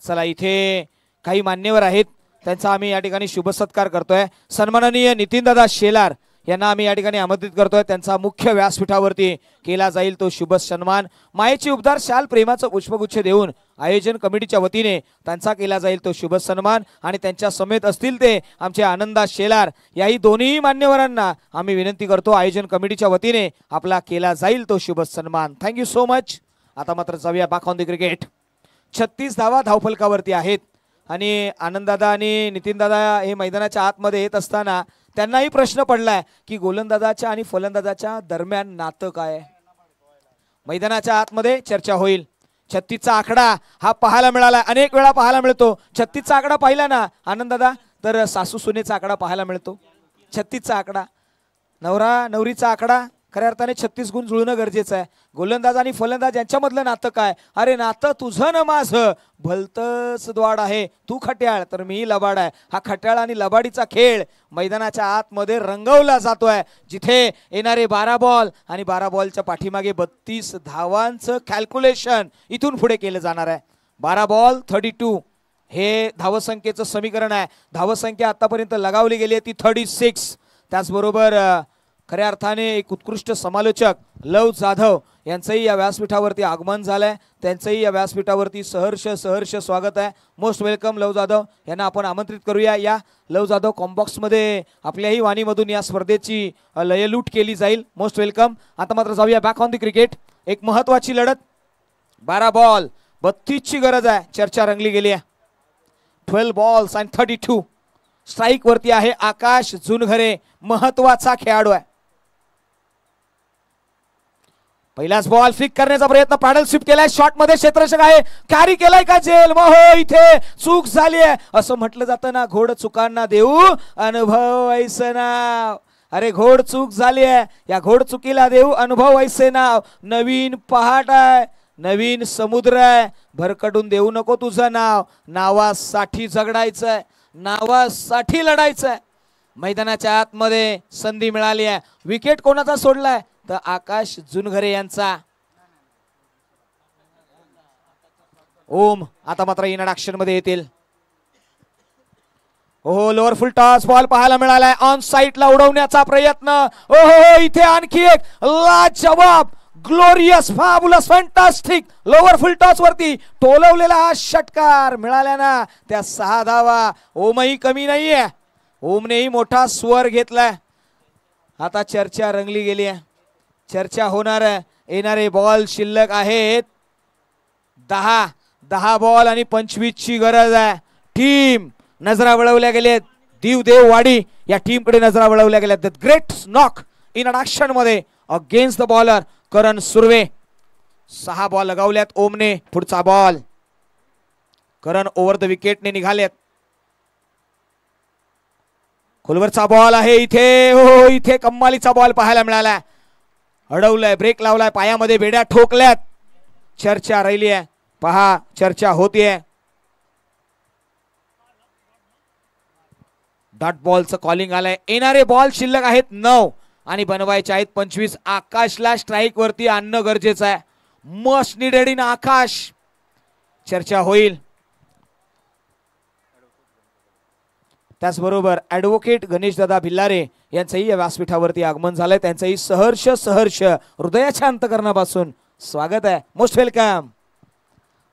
चला, इथे काही मान्यवर आहेत त्यांचा आम्ही या ठिकाणी शुभ सत्कार करतोय. सन्माननीय नितीनदादा शेलार यांना आम्ही या ठिकाणी आमंत्रित करतोय. त्यांचा मुख्य व्यासपीठावरती केला जाईल तो शुभ सन्मान. मायेची उबदार शाल प्रेमाचं पुष्पगुच्छ देऊन आयोजन कमिटीच्या वतीने त्यांचा केला जाईल तो शुभ सन्मान. आणि त्यांच्या समेत असतील ते आमचे आनंदा शेलार. याही दोन्ही मान्यवरांना आम्ही विनंती करतो आयोजन कमिटीच्या वतीने आपला केला जाईल तो शुभ सन्मान. Thank you so much. आता मात्र जाऊया बॅक ऑन द क्रिकेट. 36 धावा धावफलकावरती आहेत. आणि आनंददादा आणि नितीनदादा हे मैदानाच्या आतमध्ये येत असताना त्यांनाही प्रश्न पडलाय की गोलंदाजाच्या आणि फलंदाजाच्या दरम्यान नातं काय. मैदानाच्या आतमध्ये चर्चा होईल. 36 चा आकडा हा पाहायला मिळाला. अनेक वेळा पाहायला मिळतो. 36 चा आकडा पाहिला ना आनंददादा तर सासू सुनेचा आकडा पाहायला मिळतो. 36 चा आकडा, नवरा नवरीचा आकडा. खऱ्या अर्थाने 36 गुण जुळणं गरजेचं आहे. गोलंदाज आणि फलंदाज यांच्यामधलं नातं काय? अरे नातं तुझं न माझं भलतंच द्वाड आहे. तू खट्याळ तर मी लबाड आहे. हा खट्याळ आणि लबाडीचा खेळ मैदानाच्या आतमध्ये रंगवला जातोय. जिथे येणारे 12 बॉल आणि 12 बॉलच्या पाठीमागे 32 धावांचं कॅल्क्युलेशन इथून पुढे केलं जाणार आहे. 12 बॉल 32 हे धावसंख्येचं समीकरण आहे. धावसंख्या आतापर्यंत लगावली गेली आहे ती 36. त्याचबरोबर खऱ्या अर्थाने एक उत्कृष्ट समालोचक लव जाधव यांचंही या व्यासपीठावरती आगमन झालंय. त्यांचंही या व्यासपीठावरती सहर्ष स्वागत आहे. मोस्ट वेलकम लव जाधव यांना आपण आमंत्रित करूया. या लव जाधव कॉम्बॉक्समध्ये आपल्याही वाणीमधून या स्पर्धेची लयलूट केली जाईल. Most welcome. आता मात्र जाऊया बॅक ऑन द क्रिकेट. एक महत्वाची लढत. 12 बॉल 32 ची गरज आहे. चर्चा रंगली गेली आहे. 12 बॉल्स आणि 32 स्ट्राईक वरती आहे आकाश जुनघरे. महत्वाचा खेळाडू आहे. पहिलाच बॉल फ्लिक करण्याचा प्रयत्न. पॅडल स्वीप केलाय. शॉट मध्ये क्षेत्ररक्षक आहे. कॅरी केलाय का जेल? हो, इथे चूक झाली आहे. असं म्हटलं जातं ना, घोड चुकांना देऊ अनुभव ऐसे नाव. अरे घोड चूक झाली आहे. या घोड चुकीला देऊ अनुभव ऐसे नाव. नवीन पहाट आहे, नवीन समुद्र आहे. भरकटून देऊ नको तुझं नाव. नावासाठी झगडायचंय, नावासाठी लढायचंय. मैदानाच्या आतमध्ये संधी मिळाली आहे. विकेट कोणाचा सोडलाय तर आकाश जुनघरे यांचा. ओम आता मात्र इनर ऍक्शन मध्ये येतील. ओहो, लोअर फुल टॉस बॉल पाहायला मिळालाय. ऑन साईडला उडवण्याचा प्रयत्न. ओहो, इथे आणखी एक लाजवाब glorious fabulous fantastic lower full toss वरती टोलवलेला हा षटकार मिळाल्या ना त्या 6 धावा. ओमही कमी नाहीये. ओमनेही मोठा स्वर घेतलाय. आता चर्चा रंगली गेली आहे. चर्चा होणार आहे. येणारे बॉल शिल्लक आहेत 10 बॉल आणि 25 ची गरज आहे. टीम नजरा वळवल्या गेलेत. देव वाडी या टीम कडे नजरा वळवल्या गेल्यात. The great knock in action मध्ये against the bowler Karan Surve. 6 ball लगावल्यात ओमने. पुढचा बॉल करण ओव्हर द विकेटने निघालेत. खोलवरचा बॉल आहे इथे. हो इथे कम्मालीचा बॉल पाहायला मिळाला. अडवलाय, ब्रेक लावलाय, पायामध्ये बेड्या ठोकल्यात. चर्चा राहिली आहे. पहा चर्चा होतीये. डॉट बॉलचं कॉलिंग आलंय. येणारे बॉल शिल्लक आहेत 9 आणि बनवायचे आहेत 25. आकाशला स्ट्राईक वरती आणणं गरजेचं आहे. मस्ट नीडेड इन आकाश. चर्चा होईल. त्याचबरोबर ॲडव्होकेट गणेशदादा भिल्लारे यांचंही या व्यासपीठावरती आगमन झालंय. त्यांचंही सहर्ष हृदयाच्या अंतकरणापासून स्वागत आहे. Most welcome.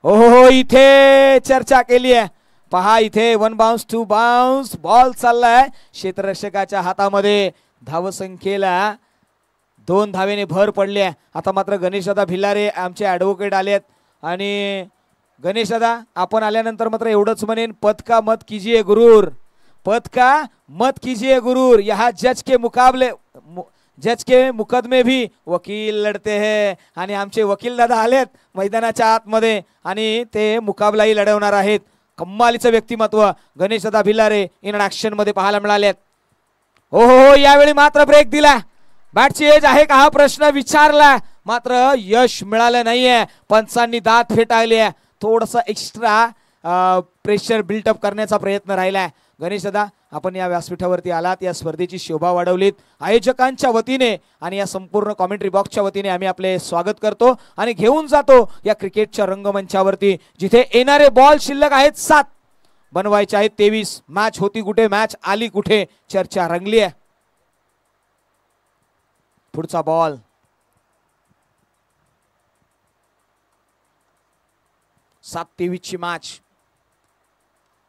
हो इथे चर्चा केली आहे. पहा इथे 1 बाउन्स 2 बाउन्स बॉल चाललाय क्षेत्ररक्षकाच्या हातामध्ये. धावसंख्येला 2 धावेने भर पडली आहे. आता मात्र गणेशदादा भिल्लारे आमचे ॲडव्होकेट आलेत. आणि गणेशदादा आपण आल्यानंतर मात्र एवढंच म्हणेन, पद का मत कीजिए गुरूर, पद का मत कीजिए गुरूर. यहाँ जज के मुकदमे भी वकील लढते हैं. आणि आमचे वकील दादा आलेत मैदानाच्या आतमध्ये आणि ते मुकाबलाही लढवणार आहेत. कम्मालीचं व्यक्तिमत्व गणेशदादा भिल्लारे इन ॲक्शन मध्ये पाहायला मिळालेत. हो यावेळी मात्र ब्रेक दिला. बॅटची एज आहे का हा प्रश्न विचारला, मात्र यश मिळालं नाहीये. पंचांनी दात फेटाळली आहे. थोडस एक्स्ट्रा प्रेशर बिल्टअप करण्याचा प्रयत्न राहिलाय. गणेश दादा आपण या व्यासपीठावरती आलात, या स्पर्धेची शोभा वाढवलीत. आयोजकांच्या वतीने आणि या संपूर्ण कॉमेंट्री बॉक्सच्या वतीने आम्ही आपले स्वागत करतो आणि घेऊन जातो या क्रिकेटच्या रंगमंचावरती, जिथे येणारे बॉल शिल्लक आहेत 7, बनवायचे आहेत 23. मॅच होती कुठे, मॅच आली कुठे, चर्चा रंगली आहे. पुढचा बॉल 7-23 ची मॅच.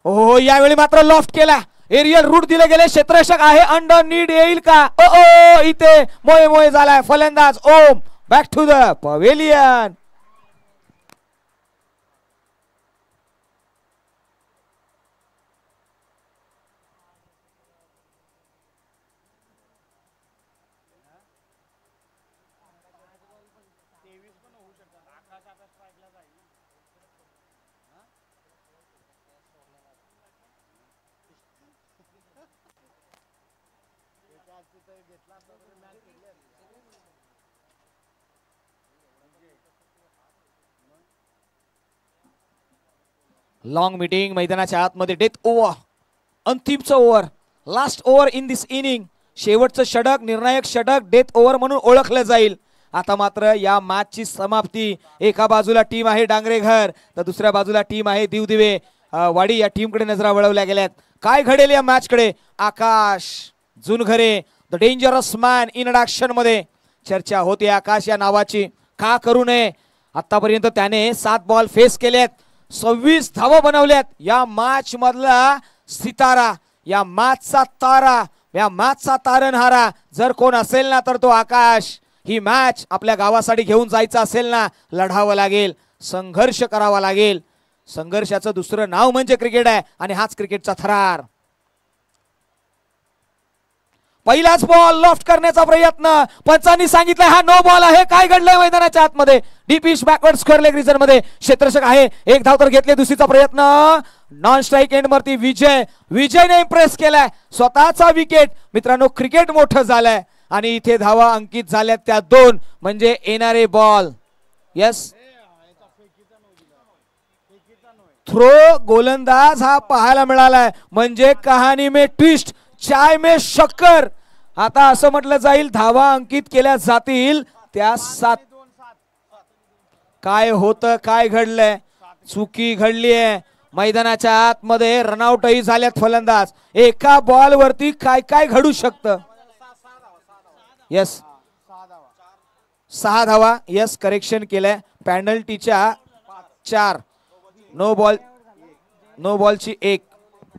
हो यावेळी मात्र लॉफ्ट केला. एरियल रूट दिले गेले. क्षेत्ररक्षक आहे, अंडर नीड येईल का. ओ इथे मोये झालाय फलंदाज Om. Back to the pavilion. Long meeting मैदानाच्या आतमध्ये. डेथ ओव्हर, अंतिमचं over, last over in this inning. शेवटचं षटक, निर्णायक षटक डेथ ओव्हर म्हणून ओळखलं जाईल. आता मात्र या मॅचची समाप्ती. एका बाजूला टीम आहे डांगरेघर, तर दुसऱ्या बाजूला टीम आहे दिवदिवे वाडी. या टीमकडे नजरा वळवल्या गेल्यात. काय घडेल या मॅच कडे. Akash Junghare the dangerous man in action मध्ये चर्चा होते आकाश या नावाची. का करू नये. आतापर्यंत त्याने 7 बॉल फेस केलेत, 26 धावा बनवल्यात. या मॅच मधला सितारा, या मॅचचा तारा, या मॅचचा तारणहारा जर कोण असेल ना तर तो आकाश. ही मॅच आपल्या गावासाठी घेऊन जायचं असेल ना, लढावं लागेल, संघर्ष करावा लागेल. संघर्षाचं दुसरं नाव म्हणजे क्रिकेट आहे आणि हाच क्रिकेटचा थरार. पहिलाच बॉल लॉफ्ट करण्याचा प्रयत्न. पंचांनी सांगितलं हा नो बॉल आहे. काय घडलंय मैदानाच्या आतमध्ये. डीप इश बॅकवर्ड स्क्वेअर लेग रिजन मध्ये क्षेत्ररक्षक आहे. 1 धाव तर घेतले. दुसरीचा प्रयत्न नॉन स्ट्राईक एंड वरती विजयने इम्प्रेस केलाय. स्वतःचा विकेट. मित्रांनो क्रिकेट मोठं झालंय आणि इथे धावा अंकित झाल्यात त्या 2, म्हणजे येणारे बॉल. यस थ्रो गोलंदाज हा पाहायला मिळालाय. म्हणजे कहाणी में ट्विस्ट, चाय में शक्कर. आता असं म्हटलं जाईल धावा अंकित केल्या जातील त्या 7. काय होतं, काय घडलंय. चुकी घडलीये. मैदानाच्या आतमध्ये रनआउटही झाल्यात फलंदाज. एका बॉल वरती काय काय घडू शकतं. यस 6 धावा. यस करेक्शन केलंय. पेनल्टीच्या 4. नो बॉलची 1.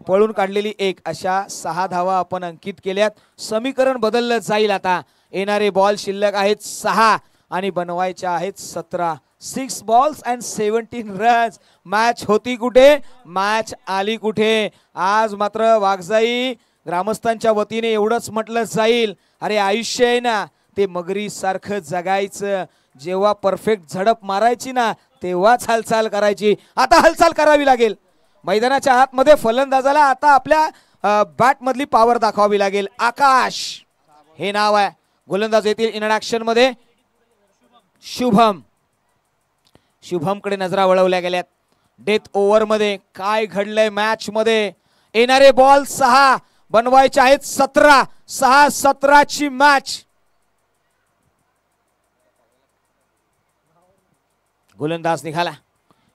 पळून काढलेली 1 अशा 6 धावा आपण अंकित केल्यात. समीकरण बदललं जाईल. आता येणारे बॉल शिल्लक आहेत 6 आणि बनवायच्या आहेत 17. 6 balls and 17 runs. मॅच होती कुठे, मॅच आली कुठे. आज मात्र वाघजाई ग्रामस्थांच्या वतीने एवढंच म्हटलं जाईल, अरे आयुष्य आहे ना ते मगरी सारखं जगायचं. जेव्हा परफेक्ट झडप मारायची ना तेव्हाच हालचाल करायची. आता हालचाल करावी लागेल. मैदानाच्या आतमध्ये फलंदाजाला आता आपल्या बॅट मधली पॉवर दाखवावी लागेल. आकाश हे नाव आहे. गोलंदाज येतील इन ऍक्शन मध्ये. शुभम कडे नजरा वळवल्या गेल्यात. डेथ ओव्हर मध्ये काय घडलंय मॅच मध्ये. येणारे बॉल 6 बनवायचे आहेत 17. 6-17 ची मॅच. गोलंदाज निघाला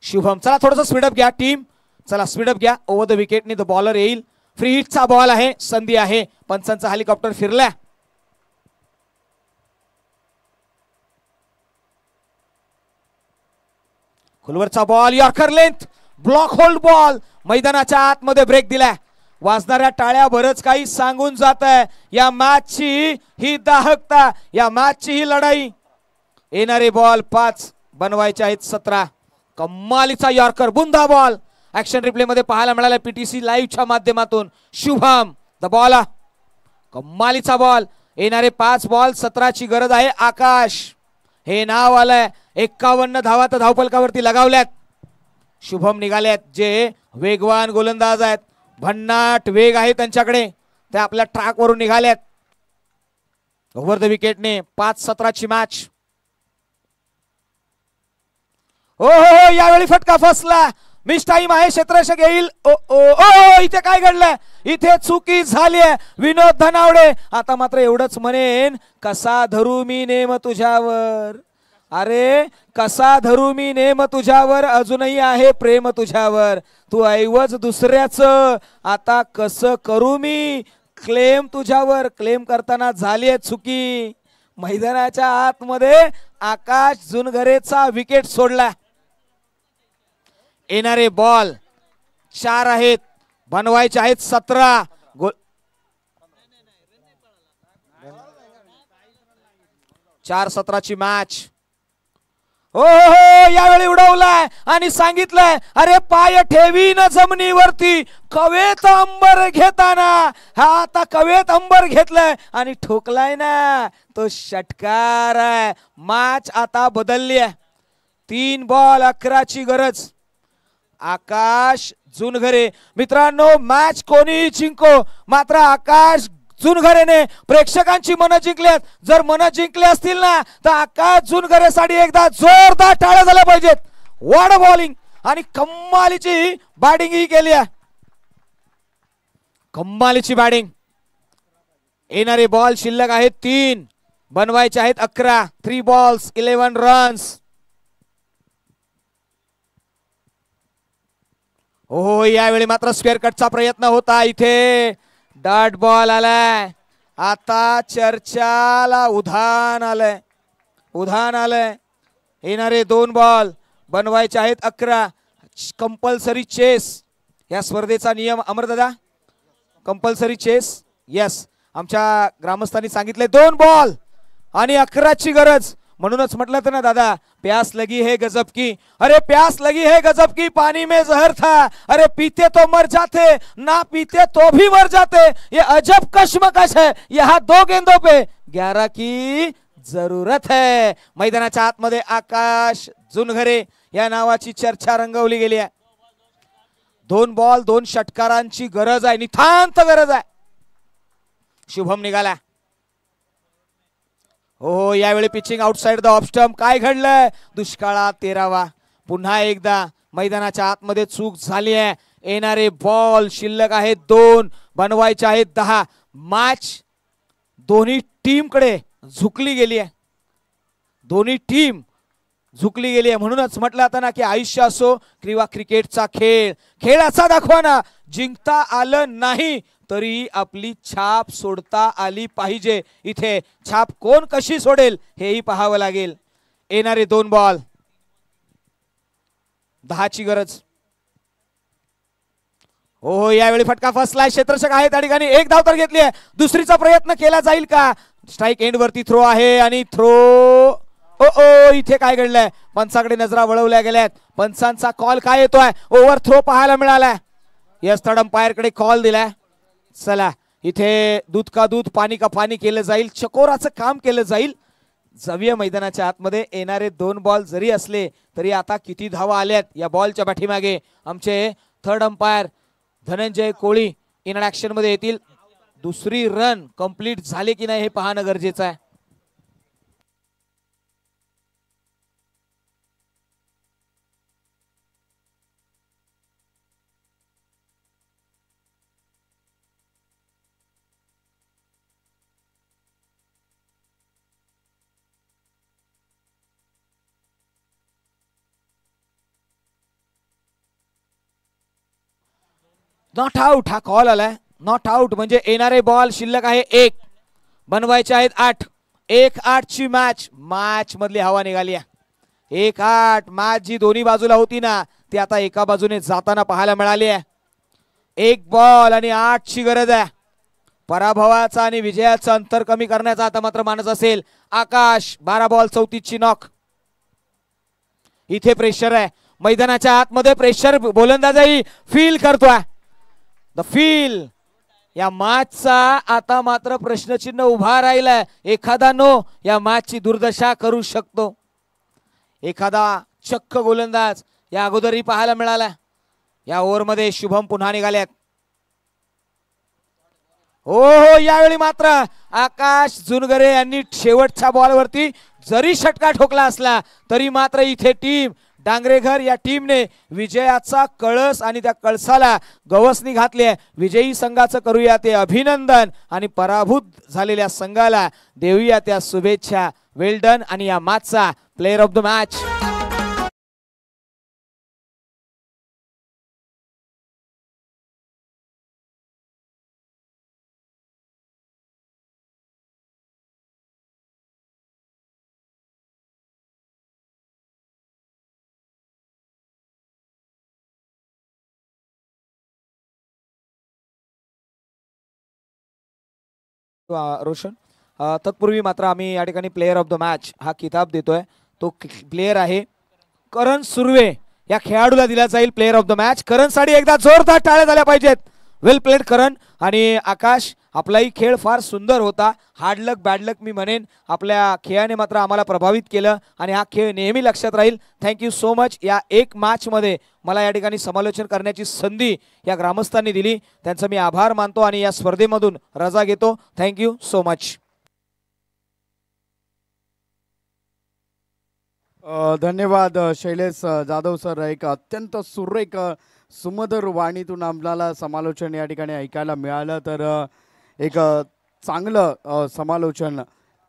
शुभम. चला थोडस स्पीडअप घ्या टीम. चला स्पीडअप घ्या. ओव्हर द विकेटने द बॉलर येईल. फ्री हिटचा बॉल आहे. संधी आहे. पंचांचा हेलिकॉप्टर फिरला. खोलवरचा ball yorker length block hold ball. मैदानाच्या आतमध्ये ब्रेक दिलाय. वाजणाऱ्या टाळ्या बरंच काही सांगून जात आहे. या मॅचची ही दाहकता, या मॅचची ही लढाई. येणारे बॉल 5 बनवायचे आहेत 17. कमालीचा यॉर्कर बुंदा बॉल ऍक्शन रिप्ले मध्ये पाहायला मिळाला पीटीसी लाईव्हच्या माध्यमातून. Shubham the ball. कमालीचा बॉल. येणारे 5 बॉल 17 ची गरज आहे. आकाश हे नाव आलंय. 51 धावा तर धावफलकावरती लगावल्यात. शुभम निघाल्यात जे वेगवान गोलंदाज आहेत. भन्नाट वेग आहे त्यांच्याकडे. ते आपल्या ट्रॅक वरून निघाल्यात. ओव्हर द विकेटने 5-17 ची मॅच. हो हो यावेळी फटका फसला. मिस टाइम आहे. क्षेत्ररक्षक येईल. ओ ओ ओ इथे काय घडलंय. इथे चुकी झाली आहे. विनोद धनावडे. आता मात्र एवढंच म्हणेन, कसा धरू मी नेम तुझ्यावर. अरे कसा धरू मी नेम तुझ्यावर, अजूनही आहे प्रेम तुझ्यावर. तू ऐवज दुसऱ्याचं, आता कसं करू मी क्लेम तुझ्यावर. क्लेम करताना झाली आहे चुकी. मैदानाच्या आतमध्ये आकाश जुनघरेचा विकेट सोडला. येणारे बॉल 4 आहेत. बनवायचे आहेत 17. 4-17 ची मॅच. हो हो यावेळी उडवलाय आणि सांगितलंय, अरे पाय ठेवीन जमिनीवरती कवेत अंबर घेताना. हा आता कवेत अंबर घेतलाय आणि ठोकलाय ना तो षटकार आहे. मॅच आता बदलली आहे. 3 बॉल 11 ची गरज. आकाश जुनघरे. मित्रांनो मॅच कोणीही जिंको, मात्र आकाश जुनघरेने प्रेक्षकांची मनं जिंकल्यात. जर मनं जिंकले असतील ना तर आकाश जुनघरेसाठी एकदा जोरदार टाळ्या झाल्या पाहिजेत. वॉट बॉलिंग आणि कम्मालीची बॅटिंग ही केली आहे. कम्मालीची बॅटिंग. येणारे बॉल शिल्लक आहेत 3. बनवायचे आहेत 11. 3 balls 11 runs. हो यावेळी मात्र स्क्वेअर कटचा प्रयत्न होता. इथे डॉट बॉल आलाय. आता चर्चाला उधाण आलंय. येणारे 2 बॉल बनवायचे आहेत 11. कंपल्सरी चेस या स्पर्धेचा नियम. अमरदादा कंपल्सरी चेस. यस आमच्या ग्रामस्थांनी सांगितले 2 बॉल आणि 11 ची गरज. म्हणूनच म्हटलं तर ना दादा, प्यास लगी है गजब की. अरे प्यास लगी है गजब की, पानी में जहर था. अरे पीते तो मर जाते, ना पीते तो भी मर जाते. ये अजब कश्मकश है. यहाँ 2 गेंदों पे 11 की जरूरत है. मैदानाच्या आतमध्ये आकाश जुनघरे या नावाची चर्चा रंगवली गेली आहे. 2 बॉल 2 षटकारांची गरज आहे. नितांत गरज आहे. शुभम निघाला. हो यावेळी pitching outside the off stump. काय घडलंय. दुष्काळात 13वा. पुन्हा एकदा मैदानाच्या आतमध्ये चूक झाली आहे. येणारे बॉल शिल्लक आहेत 2. बनवायचे आहेत 10. मॅच दोन्ही टीम कडे झुकली गेली आहे. दोन्ही टीम झुकली गेली आहे. म्हणूनच म्हटलं आता ना की आयुष्य असो किंवा क्रिकेटचा खेळ असा दाखवा ना, जिंकता आलं नाही तरी आपली छाप सोडता आली पाहिजे. इथे छाप कोण कशी सोडेल हेही पाहावं लागेल. येणारे 2 बॉल 10 ची गरज. हो यावेळी फटका फसलाय. क्षेत्ररक्षक आहे त्या ठिकाणी. एक धाव तर घेतली आहे. दुसरीचा प्रयत्न केला जाईल का? स्ट्राईक एंड वरती थ्रो आहे आणि थ्रो ओ ओ इथे काय घडलंय? पंचाकडे नजरा वळवल्या गेल्यात. पंचांचा कॉल काय येतोय? ओव्हर थ्रो पाहायला मिळालाय. यस थर्ड अंपायर कडे कॉल दिलाय. चला इथे दूध का दूध पाणी का पाणी केलं जाईल. चकोराचं काम केलं जाईल. जविया मैदानाच्या आतमध्ये येणारे 2 बॉल जरी असले तरी आता किती धावा आल्यात या बॉलच्या पाठीमागे. आमचे third umpire Dhananjay Koli in action मध्ये येतील. दुसरी रन कंप्लीट झाले की नाही हे पाहणं गरजेचं आहे. नॉट आउट हा कॉल आलाय. नॉट आउट म्हणजे येणारे बॉल शिल्लक आहे 1. बनवायचे आहेत 8. 1-8 ची मॅच मधली हवा निघाली. 1-8 मॅच जी दोन्ही बाजूला होती ना ती आता एका बाजूने जाताना पाहायला मिळाली आहे. 1 बॉल आणि 8 ची गरज आहे. पराभवाचा आणि विजयाचं अंतर कमी करण्याचा आता मात्र मानस असेल. आकाश 12 बॉल 34 ची नॉक. इथे प्रेशर आहे मैदानाच्या आतमध्ये. प्रेशर गोलंदाजही फील करतोय. द फील या मॅचचा आता मात्र प्रश्नचिन्ह उभा राहिलाय. एखादा नो या मॅचची दुर्दशा करू शकतो. एखादा चक्क गोलंदाज या अगोदरही पाहायला मिळाला. या ओव्हरमध्ये शुभम पुन्हा निघाल्यात. हो हो यावेळी मात्र आकाश जुनगरे यांनी शेवटच्या बॉलवरती जरी षटका ठोकला असला तरी मात्र इथे टीम डांगरेघर या टीमने विजयाचा कळस आणि त्या कळसाला गवसणी घातली आहे. विजयी संघाचं करूया ते अभिनंदन आणि पराभूत झालेल्या संघाला देऊया त्या शुभेच्छा. Well done. आणि या मॅचचा player of the match Roshan. तत्पूर्वी मात्र आम्ही या ठिकाणी प्लेयर ऑफ द मॅच हा किताब देतोय. तो प्लेयर आहे करण सुर्वे. या खेळाडूला दिला जाईल प्लेयर ऑफ द मॅच. करण साठी एकदा जोरदार टाळ्या झाल्या पाहिजेत. वेल प्लेड करण. आणि आकाश आपलाही खेळ फार सुंदर होता. हार्ड लक बॅड लक मी म्हणेन. आपल्या खेळाने मात्र आम्हाला प्रभावित केलं आणि हा खेळ नेहमी लक्षात राहील. Thank you so much. या एक मॅच मध्ये मला या ठिकाणी समालोचन करण्याची संधी या ग्रामस्थांनी दिली. त्यांचा मी आभार मानतो आणि या स्पर्धेमधून रजा घेतो. Thank you so much. धन्यवाद शैलेश जाधव सर. एक अत्यंत सुरेख सुमधुर वाणीतून आम्हाला समालोचन या ठिकाणी ऐकायला मिळालं. तर एक चांगलं समालोचन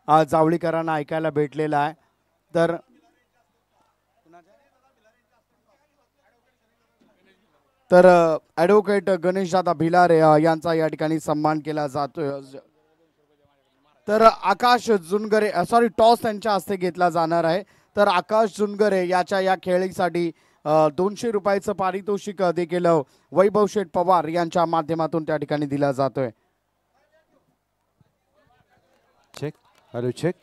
आज जावळीकरांना ऐकायला भेटलेलं आहे. तर ॲडव्होकेट गणेशदादा भिलारे यांचा या ठिकाणी सन्मान केला जातोय. तर आकाश जुनगरे सॉरी टॉस त्यांच्या हस्ते घेतला जाणार आहे. तर आकाश जुनगरे याच्या या खेळीसाठी 200 रुपयाचं पारितोषिक देखील वैभव शेठ पवार यांच्या माध्यमातून त्या ठिकाणी दिला जातोय. चेक. Hello check.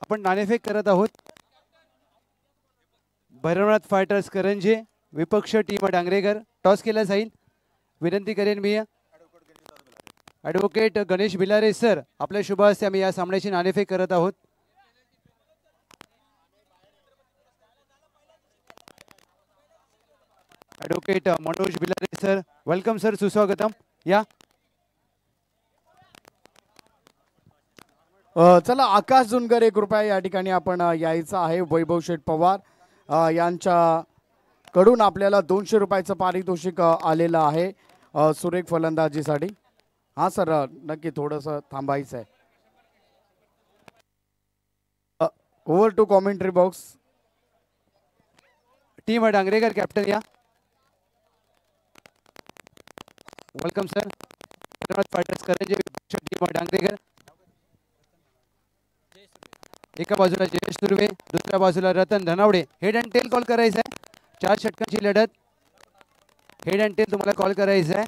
आपण नाणेफेक करत आहोत. भैरवनाथ फायटर्स करंजे विपक्ष टीम डांगरेघर. टॉस केला जाईल. विनंती करेन मी ॲडव्होकेट गणेश भिलारे सर आपल्या शुभ हस्ते आम्ही या सामन्याची नाणेफेक करत आहोत. Advocate Manoj Bhilare sir welcome sir. सुस्वागतम. या चला आकाश जुनगरे कृपया या ठिकाणी आपण यायचं आहे. वैभव शेठ पवार यांच्याकडून आपल्याला 200 रुपयाचं पारितोषिक आलेलं आहे सुरेख फलंदाजीसाठी. हां सर नक्की थोडंसं थांबायचं आहे. Over to commentary box. Team Dangreghar captain या. Welcome sir. Bhairavnath fighters Karanje विपक्ष टीम डांगरेघर. एका बाजूला जयेश सुर्वे, दुसऱ्या बाजूला Ratan Dhanawade. Head and tail call करायचं आहे. 4 षटकांची लढत. हेड अँड टेल तुम्हाला कॉल करायचं आहे.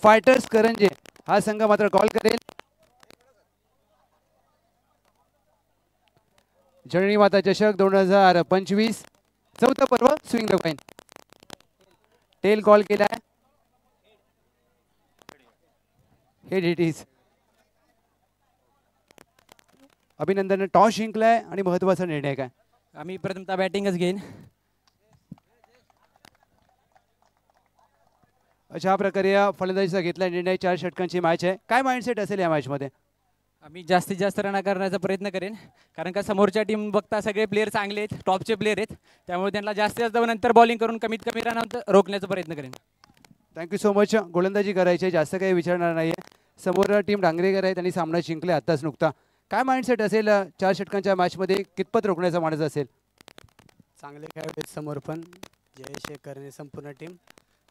फायटर्स करंजे हा संघ मात्र कॉल करेल. जननी माता चषक 2025 चौथा पर्व swing the coin. Tail call केलाय. Head it is. अभिनंदन टॉस जिंकलाय आणि महत्वाचा निर्णय काय? आम्ही प्रथमतः बॅटिंगच घेईन. अशा प्रकारे या फलंदाजीचा घेतला निर्णय. 4 षटकांची मॅच आहे. काय माइंडसेट असेल या मॅच मध्ये? आम्ही जास्तीत जास्त रन करण्याचा प्रयत्न करेन, कारण का समोरच्या टीम बघता सगळे प्लेयर चांगले आहेत, टॉपचे प्लेयर आहेत, त्यामुळे त्यांना जास्तीत जास्त नंतर बॉलिंग करून कमीत कमी रन रोखण्याचा प्रयत्न करेन. Thank you so much. गोलंदाजी करायची, जास्त काही विचारणार नाहीये. समोर टीम डांगरेकर आहे, त्यांनी सामना जिंकला आत्ताच नुकता. काय माइंडसेट असेल 4 षटकांच्या मॅचमध्ये? कितपत रोखण्याचा मानस असेल? चांगले खेळाडू समोर पण जयेश करणे संपूर्ण टीम.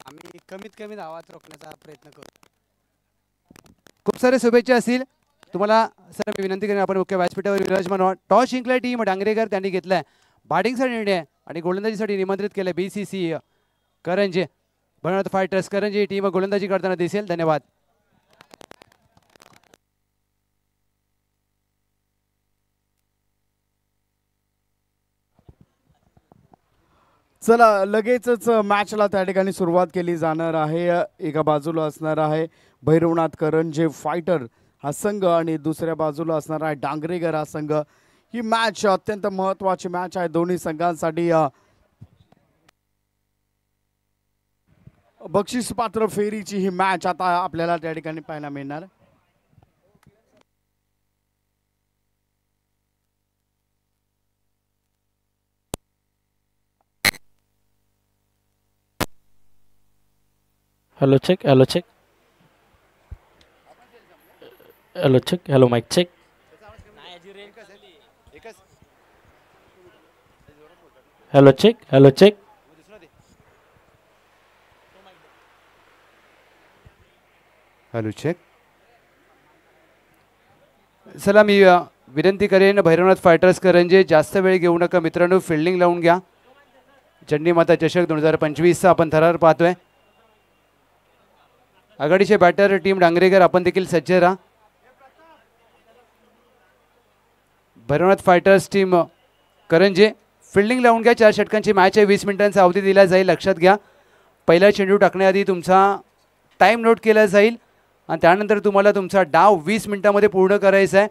आम्ही कमीत कमी धावात रोखण्याचा प्रयत्न करू. खूप सारे शुभेच्छा असतील तुम्हाला. सर मी विनंती करेन आपण मुख्य व्यासपीठावर विराजमान व्हा. टॉस जिंकला टीम डांगरेकर, त्यांनी घेतलाय बॅटिंगचा निर्णय आणि गोलंदाजीसाठी निमंत्रित केलं BCC करंजे. भरत फायटर्स करंजे टीम गोलंदाजी करताना दिसेल. धन्यवाद. चला लगेचच मॅचला त्या ठिकाणी सुरुवात केली जाणार आहे. एका बाजूला असणार आहे भैरवनाथ करंजे फायटर हा संघ आणि दुसऱ्या बाजूला असणार आहे डांगरेकर हा संघ. ही मॅच अत्यंत महत्त्वाची मॅच आहे दोन्ही संघांसाठी. बक्षीस पात्र फेरीची ही मॅच आता आपल्याला त्या ठिकाणी पाहायला मिळणार. Hello check, hello check. Hello check, hello mic check. Hello check, hello check. Hello check. चला मी विनंती करेन भैरवनाथ फायटर्स करंजे जास्त वेळ घेऊ नका मित्रांनो, फिल्डिंग लावून घ्या. चंडी माता चषक 2025चा आपण थरार पाहतोय. आघाडीचे बॅटर टीम डांगरेकर आपण देखील सज्ज राहा. Bhairavnath fighters team Karanje fielding लावून घ्या. 4 षटकांची मॅच आहे. 20 मिनिटांचा अवधी दिला जाईल, लक्षात घ्या. पहिला चेंडू टाकण्याआधी तुमचा टाइम नोट केला जाईल आणि त्यानंतर तुम्हाला तुमचा डाव 20 मिनिटांमध्ये पूर्ण करायचा आहे.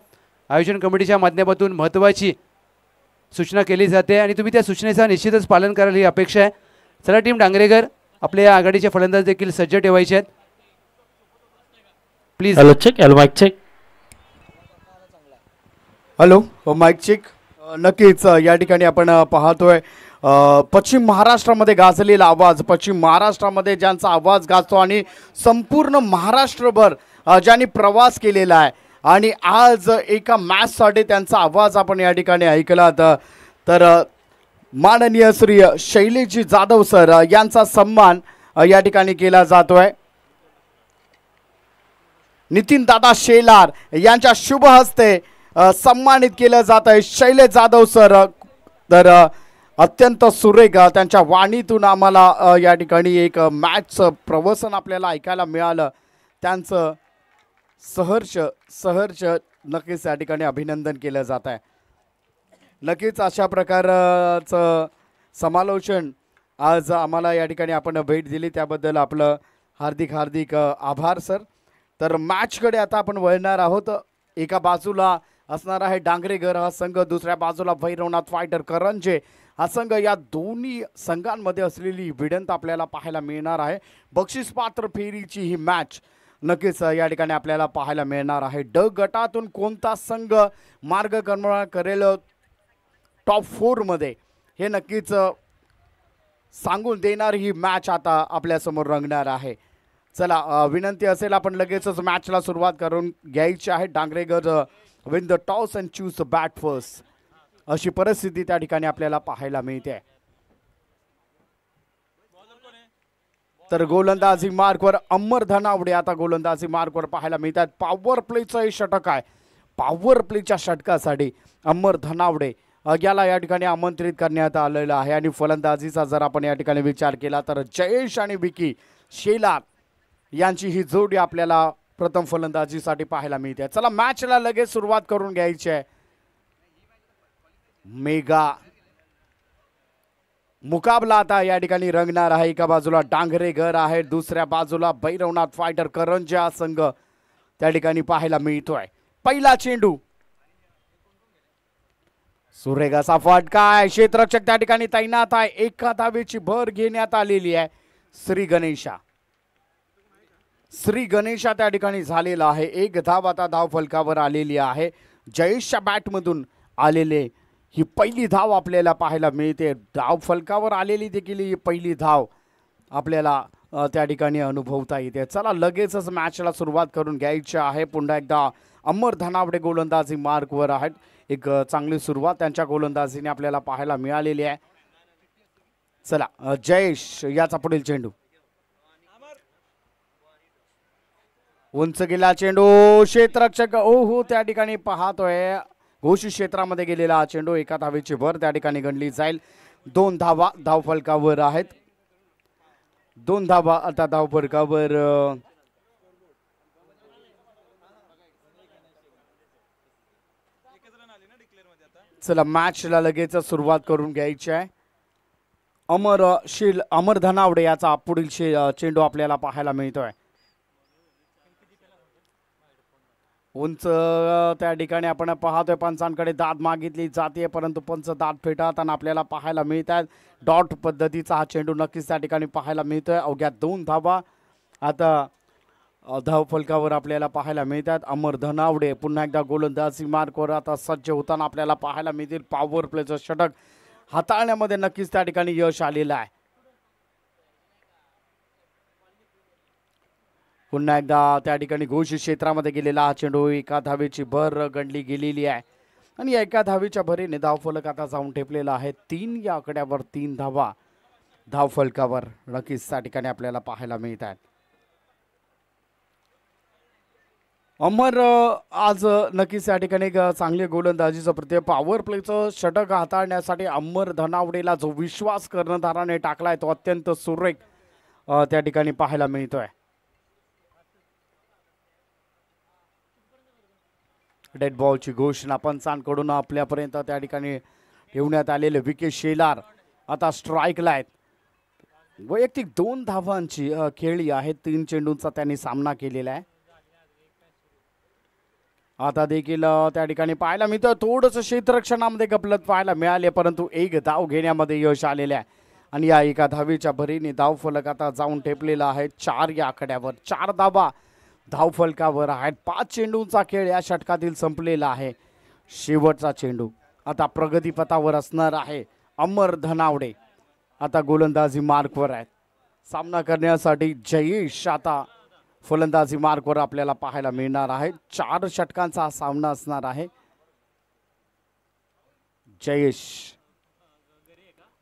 आयोजन कमिटीच्या माध्यमातून महत्त्वाची सूचना केली जाते आणि तुम्ही त्या सूचनेचा निश्चितच पालन कराल ही अपेक्षा आहे. चला टीम डांगरेकर आपल्या आघाडीचे फलंदाज देखील सज्ज ठेवायचे आहेत please. Hello check, hello mic check. Hello mic check. नक्कीच या ठिकाणी आपण पाहतोय पश्चिम महाराष्ट्रामध्ये गाजलेला आवाज, पश्चिम महाराष्ट्रामध्ये ज्यांचा आवाज गाजतो आणि संपूर्ण महाराष्ट्रभर ज्यांनी प्रवास केलेला आहे आणि आज एका मॅचसाठी त्यांचा आवाज आपण या ठिकाणी ऐकला. तर माननीय श्री शैलेशजी जाधव सर यांचा सन्मान या ठिकाणी केला जातोय. नितीन दादा शेलार यांच्या शुभ हस्ते सन्मानित केलं जात आहे शैलेश जाधव सर. तर अत्यंत सुरेख त्यांच्या वाणीतून आम्हाला या ठिकाणी एक मॅचचं प्रवचन आपल्याला ऐकायला मिळालं. त्यांचं सहर्ष नक्कीच या ठिकाणी अभिनंदन केलं जात आहे. नक्कीच अशा प्रकारचं समालोचन आज आम्हाला या ठिकाणी आपण भेट दिली त्याबद्दल आपलं हार्दिक आभार सर. तर मॅचकडे आता आपण वळणार आहोत. एका बाजूला असणार आहे डांगरेकर हा संघ, दुसऱ्या बाजूला भैरवनाथ फायटर करंजे हा संघ. या दोन्ही संघांमध्ये असलेली भिडंत आपल्याला पाहायला मिळणार आहे. बक्षीस पात्र फेरीची ही मॅच नक्कीच या ठिकाणी आपल्याला पाहायला मिळणार आहे. ड गटातून कोणता संघ मार्गक्रमण करेल टॉप 4 मध्ये हे नक्कीच सांगून देणार ही मॅच आता आपल्यासमोर रंगणार आहे. चला विनंती असेल आपण लगेचच मॅचला सुरुवात करून घ्यायची आहे. Dangrekar win the toss and choose the bat first अशी परिस्थिती त्या ठिकाणी आपल्याला पाहायला मिळते. तर गोलंदाजी मार्कवर अमर धनावडे आता गोलंदाजी मार्कवर पाहायला मिळतात. पॉवर प्लेचं हे षटक आहे. पॉवर प्लेच्या षटकासाठी अमर धनावडे याला या ठिकाणी आमंत्रित करण्यात आलेलं आहे. आणि फलंदाजीचा जर आपण या ठिकाणी विचार केला तर जयेश आणि विकी शेलार यांची ही जोडी आपल्याला प्रथम फलंदाजीसाठी पाहायला मिळते. चला मॅचला लगेच सुरुवात करून घ्यायची आहे. मेगा मुकाबला आता या ठिकाणी रंगणार आहे. एका बाजूला डांगरेघर आहे, दुसऱ्या बाजूला भैरवनाथ फायटर करंजे हा संघ त्या ठिकाणी पाहायला मिळतोय. पहिला चेंडू सुरेगाचा फटका आहे. क्षेत्ररक्षक त्या ठिकाणी तैनात आहे. एका धावेची भर घेण्यात आलेली आहे. श्री गणेशा त्या ठिकाणी झालेला आहे. एक धाव आता धाव फलकावर आलेली आहे. जयेशच्या बॅटमधून आलेले ही पहिली धाव आपल्याला पाहायला मिळते. धाव फलकावर आलेली देखील ही पहिली धाव आपल्याला त्या ठिकाणी अनुभवता येते. चला लगेचच मॅचला सुरुवात करून घ्यायची आहे. पुन्हा एकदा अमर धनावडे गोलंदाजी मार्कवर आहेत. एक चांगली सुरुवात त्यांच्या गोलंदाजीने आपल्याला पाहायला मिळालेली आहे. चला जयेश याचा पुढील चेंडू उंच गेला चेंडू. क्षेत्ररक्षक हो त्या ठिकाणी पाहतोय घोषित क्षेत्रामध्ये गेलेला हा चेंडू. एका धावेची भर त्या ठिकाणी गणली जाईल. 2 धावा धाव फलकावर आहेत. 2 धावा आता धाव फलकावर. चला मॅचला लगेच सुरुवात करून घ्यायची आहे. अमर धनावडे याचा पुढील चेंडू आपल्याला पाहायला मिळतोय. उंच त्या ठिकाणी आपण पाहतोय. पंचांकडे दाद मागितली जाते परंतु पंच दाद फेटाळताना आपल्याला पाहायला मिळतात. डॉट पद्धतीचा हा चेंडू नक्कीच त्या ठिकाणी पाहायला मिळतोय. अवघ्या 2 धावा आता धाव फलकावर आपल्याला पाहायला मिळतात. अमर धनावडे पुन्हा एकदा गोलंदाजी मार्कवर आता सज्ज होताना आपल्याला पाहायला मिळतील. पॉवर प्लेचं षटक हाताळण्यामध्ये नक्कीच त्या ठिकाणी यश आलेलं आहे. पुन्हा एकदा त्या ठिकाणी घोषित क्षेत्रामध्ये गेलेला हा चेंडू. एका धावेची भर गणली गेलेली आहे आणि या एका धावेच्या भरीने धाव फलक आता जाऊन ठेपलेला आहे. 3 या आकड्यावर 3 धावा धाव फलकावर नक्कीच त्या ठिकाणी आपल्याला पाहायला मिळतात. अमर आज नक्कीच या ठिकाणी एक चांगले गोलंदाजीचं प्रत्येक पॉवर प्लेचं षटक हाताळण्यासाठी अमर धनावडेला जो विश्वास कर्णधाराने टाकलाय तो अत्यंत सुरेख त्या ठिकाणी पाहायला मिळतोय. डेड बॉलची घोषणा पंचांकडून आपल्यापर्यंत त्या ठिकाणी ठेवण्यात आलेले. विकी शेलार आता स्ट्राईकला आहेत. वैयक्तिक 2 धावांची खेळी आहे. 3 चेंडूंचा त्यांनी सामना केलेला आहे. आता देखील त्या ठिकाणी पाहायला मिळतं थोडंसं क्षेत्ररक्षणामध्ये गफलत पाहायला मिळाले परंतु 1 धाव घेण्यामध्ये यश आलेले आहे. आणि या एका धावेच्या भरीने धाव फलक आता जाऊन ठेपलेला आहे. 4 या आकड्यावर 4 धावा धाव फलकावर आहेत. 5 चेंडूंचा खेळ या षटकातील संपलेला आहे. शेवटचा चेंडू आता प्रगतीपथावर असणार आहे. अमर धनावडे आता गोलंदाजी मार्कवर आहेत. सामना करण्यासाठी जयेश आता फलंदाजी मार्कवर आपल्याला पाहायला मिळणार आहे. 4 षटकांचा हा सामना असणार आहे. जयेश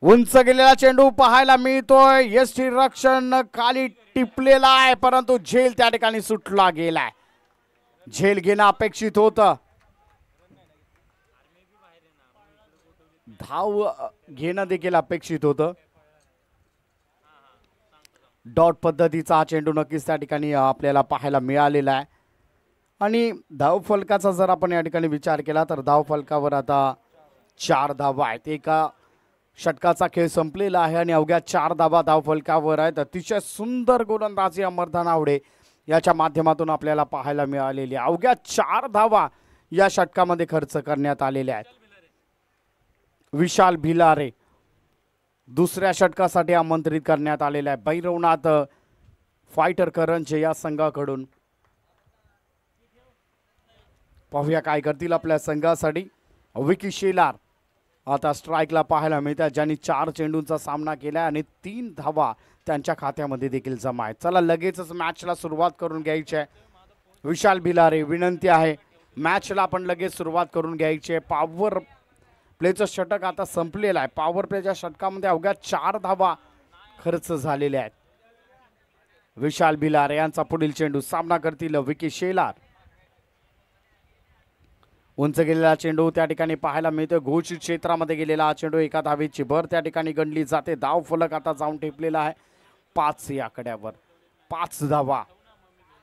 उंच गेलेला चेंडू पाहायला मिळतोय. यष्टी रक्षण खाली टिपलेला आहे परंतु झेल त्या ठिकाणी सुटला गेलाय. झेल घेणं अपेक्षित होतं. धाव घेणं देखील अपेक्षित होतं. डॉट पद्धतीचा हा चेंडू नक्कीच त्या ठिकाणी आपल्याला पाहायला मिळालेला आहे. आणि धाव फलकाचा जर आपण या ठिकाणी विचार केला तर धाव फलकावर आता 4 धावा आहेत. एका षटकाचा खेळ संपलेला आहे आणि अवघ्या 4 धावा धाव फलकावर आहेत. अतिशय सुंदर गोलंदाजी अमर धनावडे याच्या माध्यमातून आपल्याला पाहायला मिळालेली आहे. अवघ्या 4 धावा या षटकामध्ये खर्च करण्यात आलेल्या आहेत. विशाल भिलारे दुसऱ्या षटकासाठी आमंत्रित करण्यात आलेला आहे. भैरवनाथ फायटर करंजे या संघाकडून पाहूया काय करतील आपल्या संघासाठी. विकी शेलार आता स्ट्राईकला पाहायला मिळतात ज्यांनी 4 चेंडूंचा सामना केला आणि 3 धावा त्यांच्या खात्यामध्ये देखील जमा आहेत. चला लगेचच मॅचला सुरुवात करून घ्यायची आहे. विशाल भिलारे विनंती आहे मॅचला आपण लगेच सुरुवात करून घ्यायची आहे. पॉवर प्लेचं षटक आता संपलेलं आहे. पॉवर प्लेच्या षटकामध्ये अवघ्या 4 धावा खर्च झालेल्या आहेत. विशाल भिलार यांचा पुढील चेंडू, सामना करतील विकी शेलार. उंच गेलेला चेंडू त्या ठिकाणी पाहायला मिळतोय. घोषित क्षेत्रामध्ये गेलेला हा चेंडू, एका धावेची भर त्या ठिकाणी गणली जाते. धाव फलक आता जाऊन ठेपलेला आहे 5 या आकड्यावर. 5 धावा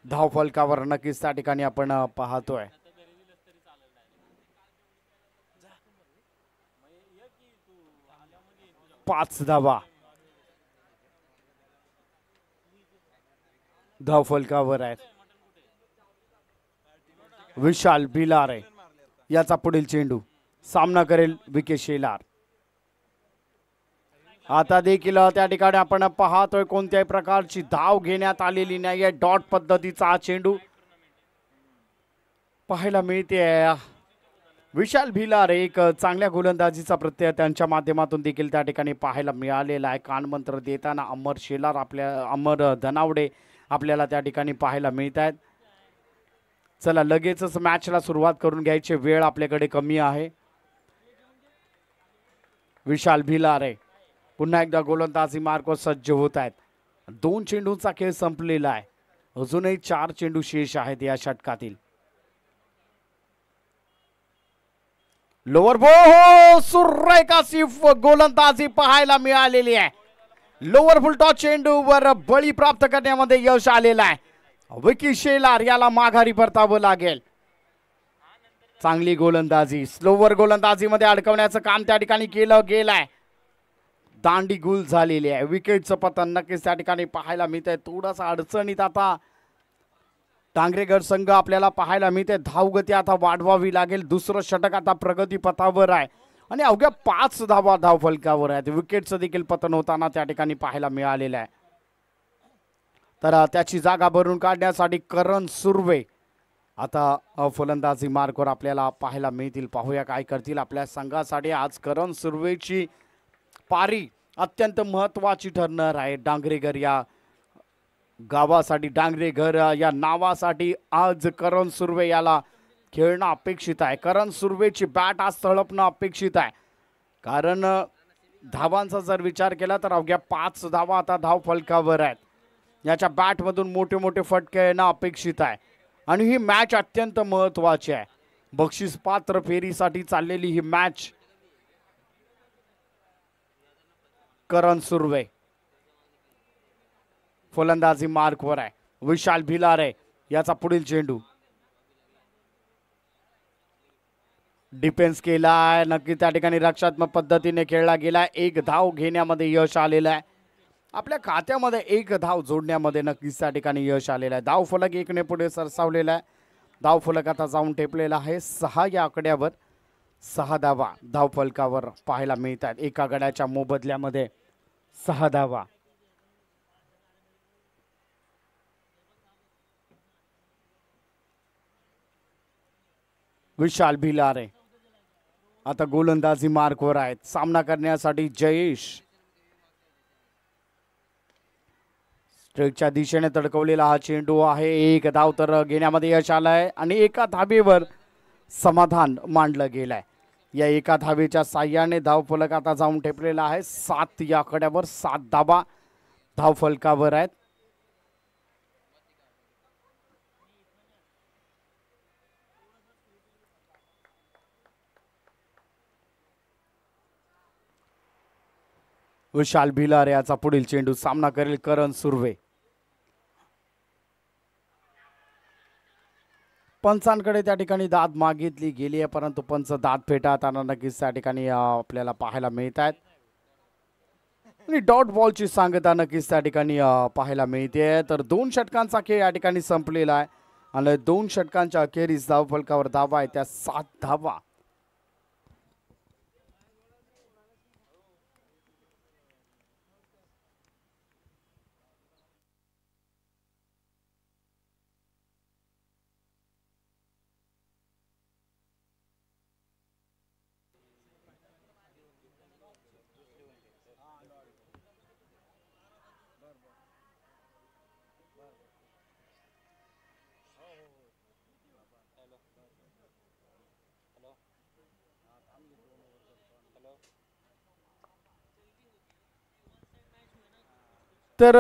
धाव फलकावर नक्कीच त्या ठिकाणी आपण पाहतोय. पाच धावा धाव फलकावर आहेत. विशाल भिलारे याचा पुढील चेंडू, सामना करेल विके शेलार. आता देखील त्या ठिकाणी आपण पाहतोय कोणत्याही प्रकारची धाव घेण्यात आलेली नाही. डॉट पद्धतीचा हा चेंडू पाहायला मिळते. विशाल भिलार एक चांगल्या गोलंदाजीचा प्रत्यय त्यांच्या माध्यमातून देखील त्या ठिकाणी पाहायला मिळालेला आहे. कानमंत्र देताना अमर शेलार अमर धनावडे आपल्याला त्या ठिकाणी पाहायला मिळत आहेत. चला लगेचच मॅचला सुरुवात करून घ्यायची वेळ आपल्याकडे कमी आहे. विशाल भिलारे पुन्हा एकदा गोलंदाजी मार्गावर सज्ज होत आहेत. 2 चेंडूंचा खेळ संपलेला आहे. अजूनही 4 चेंडू शेष आहेत या षटकातील. लोअर बॉल सुरेख गोलंदाजी पाहायला मिळालेली आहे. लोअर फुलटॉस चेंडूवर बळी प्राप्त करण्यामध्ये यश आलेलं आहे. विकी शेलार याला माघारी परतावं लागेल. चांगली गोलंदाजी, स्लोवर गोलंदाजीमध्ये अडकवण्याचं काम त्या ठिकाणी केलं गेलंय. दांडी गुल झालेली आहे. विकेटचं पतन नक्कीच त्या ठिकाणी पाहायला मिळतंय. थोडासा अडचणीत आता डांगरेगड संघ आपल्याला पाहायला मिळते. धावगती आता वाढवावी लागेल. दुसरं षटक आता प्रगती पथावर आहे आणि अवघ्या 5 धावा धाव फलकावर आहेत. विकेटचं देखील पतन होताना त्या ठिकाणी पाहायला मिळालेलं आहे. तर त्याची जागा भरून काढण्यासाठी करण सुर्वे आता फलंदाजी मार्गावर आपल्याला पाहायला मिळतील. पाहूया काय करतील आपल्या संघासाठी. आज करण सुर्वेची पारी अत्यंत महत्वाची ठरणार आहे. डांगरेघर या गावासाठी, डांगरेघर या नावासाठी आज करण सुर्वे याला खेळणं अपेक्षित आहे. करण सुर्वेची बॅट आज तळपणं अपेक्षित आहे. कारण धावांचा जर विचार केला तर अवघ्या 5 धावा आता धाव फलकावर आहेत. याच्या बॅटमधून मोठे मोठे फटके येणं अपेक्षित आहे आणि ही मॅच अत्यंत महत्वाची आहे. बक्षीस पात्र फेरीसाठी चाललेली ही मॅच. करण सुर्वे फलंदाजी मार्कवर आहे. विशाल भिलारे याचा पुढील चेंडू, डिफेन्स केलाय. नक्की त्या ठिकाणी रक्षात्मक पद्धतीने खेळला गेला. 1 धाव घेण्यामध्ये यश आलेलं आहे. आपल्या खात्यामध्ये 1 धाव जोडण्यामध्ये नक्कीच त्या ठिकाणी यश आलेलं आहे. धाव फलक 1 ने पुढे सरसावलेला आहे. धाव फलक आता जाऊन टेपलेला आहे 6 या आकड्यावर. 6 धावा धाव फलकावर पाहायला मिळतात. एका गड्याच्या मोबदल्यामध्ये 6 धावा. विशाल भिलारे आता गोलंदाजी मार्कवर आहेत. सामना करण्यासाठी जयेश. स्ट्रेकच्या दिशेने तडकवलेला हा चेंडू आहे. 1 धाव तर घेण्यामध्ये यश आलंय आणि एका धावेवर समाधान मांडलं गेलंय. या एका धावेच्या साह्याने धाव फलक आता जाऊन ठेपलेला आहे 7 या आकड्यावर. 7 धावा धाव फलकावर आहेत. विशाल भिलारे याचा पुढील चेंडू, सामना करेल करण सुर्वे. पंचांकडे त्या ठिकाणी दाद मागितली गेली आहे परंतु पंच दाद फेटाळताना नक्कीच त्या ठिकाणी आपल्याला पाहायला मिळत आहेत आणि डॉट बॉलची सांगता नक्कीच त्या ठिकाणी पाहायला मिळते. तर 2 षटकांचा खेळ या ठिकाणी संपलेला आहे आणि 2 षटकांच्या अखेरीस धाव फलकावर धावा आहे त्या 7 धावा. तर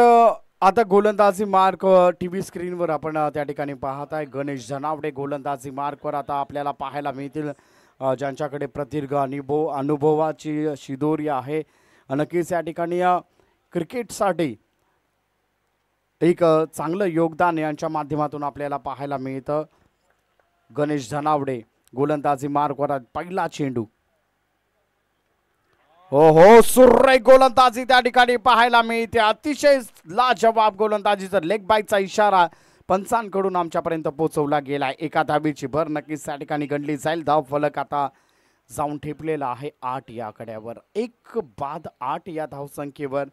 आता गोलंदाजी मार्क टीव्ही स्क्रीनवर आपण त्या ठिकाणी पाहत आहे. गणेश जनावडे गोलंदाजी मार्कवर आता आपल्याला पाहायला मिळतील, ज्यांच्याकडे प्रदीर्घ अनुभवाची शिदोरी आहे. नक्कीच या ठिकाणी क्रिकेटसाठी एक चांगलं योगदान यांच्या माध्यमातून आपल्याला पाहायला मिळतं. गणेश जनावडे गोलंदाजी मार्कवर पहिला चेंडू. हो सुरेख गोलंदाजी त्या ठिकाणी पाहायला मिळते. अतिशय लाजवाब गोलंदाजीचा लेग बाईचा इशारा पंचांकडून आमच्यापर्यंत पोहोचवला गेलाय. एका धाबीची भर नक्कीच त्या ठिकाणी गणली जाईल. धाव फलक आता जाऊन ठेपलेला आहे 8 या आकड्यावर. 1-8 या धावसंख्येवर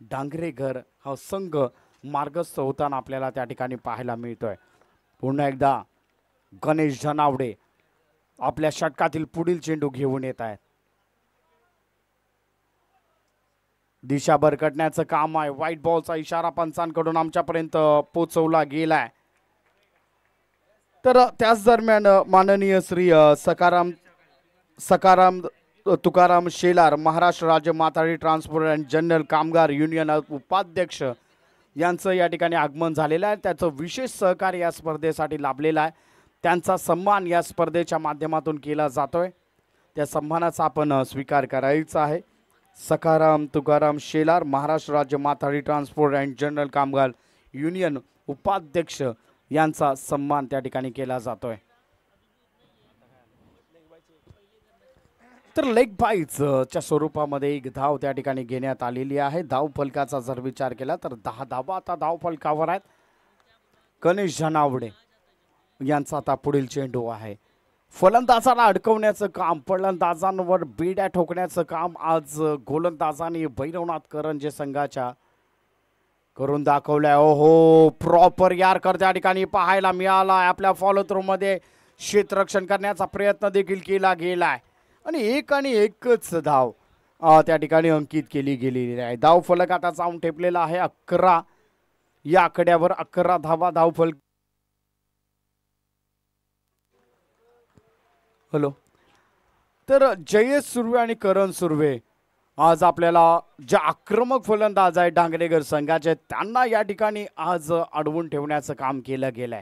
डांगरेघर हा संघ मार्गस्थ होताना आपल्याला त्या ठिकाणी पाहायला मिळतोय. पुन्हा एकदा गणेश जनावडे आपल्या षटकातील पुढील चेंडू घेऊन येत आहेत. दिशा भरकटण्याचं काम आहे. व्हाईट बॉलचा इशारा पंचांकडून आमच्यापर्यंत पोहोचवला गेलाय. तर त्याच दरम्यान माननीय श्री सकाराम तुकाराम शेलार महाराष्ट्र राज्य माथाडी ट्रान्सपोर्ट अँड जनरल कामगार युनियन उपाध्यक्ष यांचं या ठिकाणी आगमन झालेलं आहे. त्याचं विशेष सहकार्य या स्पर्धेसाठी लाभलेलं आहे. त्यांचा सन्मान या स्पर्धेच्या माध्यमातून केला जातोय. त्या सन्मानाचा आपण स्वीकार करायचा आहे. सकाराम तुकाराम शेलार महाराष्ट्र राज्य माथाडी ट्रान्सपोर्ट अँड जनरल कामगार युनियन उपाध्यक्ष यांचा सन्मान त्या ठिकाणी केला जातोय. तर लेग बाईटच्या स्वरूपामध्ये एक धाव त्या ठिकाणी घेण्यात आलेली आहे. धाव फलकाचा जर विचार केला तर 10 धावा आता धाव फलकावर आहेत. गणेश जनावडे यांचा आता पुढील चेंडू आहे. फलंदाजाला अडकवण्याचं काम, फलंदाजांवर बेड्या ठोकण्याचं काम आज गोलंदाजांनी भैरवनाथ करंजे संघाच्या करून दाखवलंय. ओहो प्रॉपर यार्कर त्या ठिकाणी पाहायला मिळाला. आपल्या फॉलो थ्रो मध्ये क्षेत्ररक्षण करण्याचा प्रयत्न देखील केला गेलाय आणि एकच धाव त्या ठिकाणी अंकित केली गेलेली आहे. धाव फलक आता जाऊन ठेपलेला आहे 11 या आकड्यावर. 11 धावा धाव फलक. हॅलो. तर जयेश सुर्वे आणि करण सुर्वे आज आपल्याला जे आक्रमक फलंदाज आहे डांगरेघर संघाचे, त्यांना या ठिकाणी आज अडवून ठेवण्याचं काम केलं गेलंय.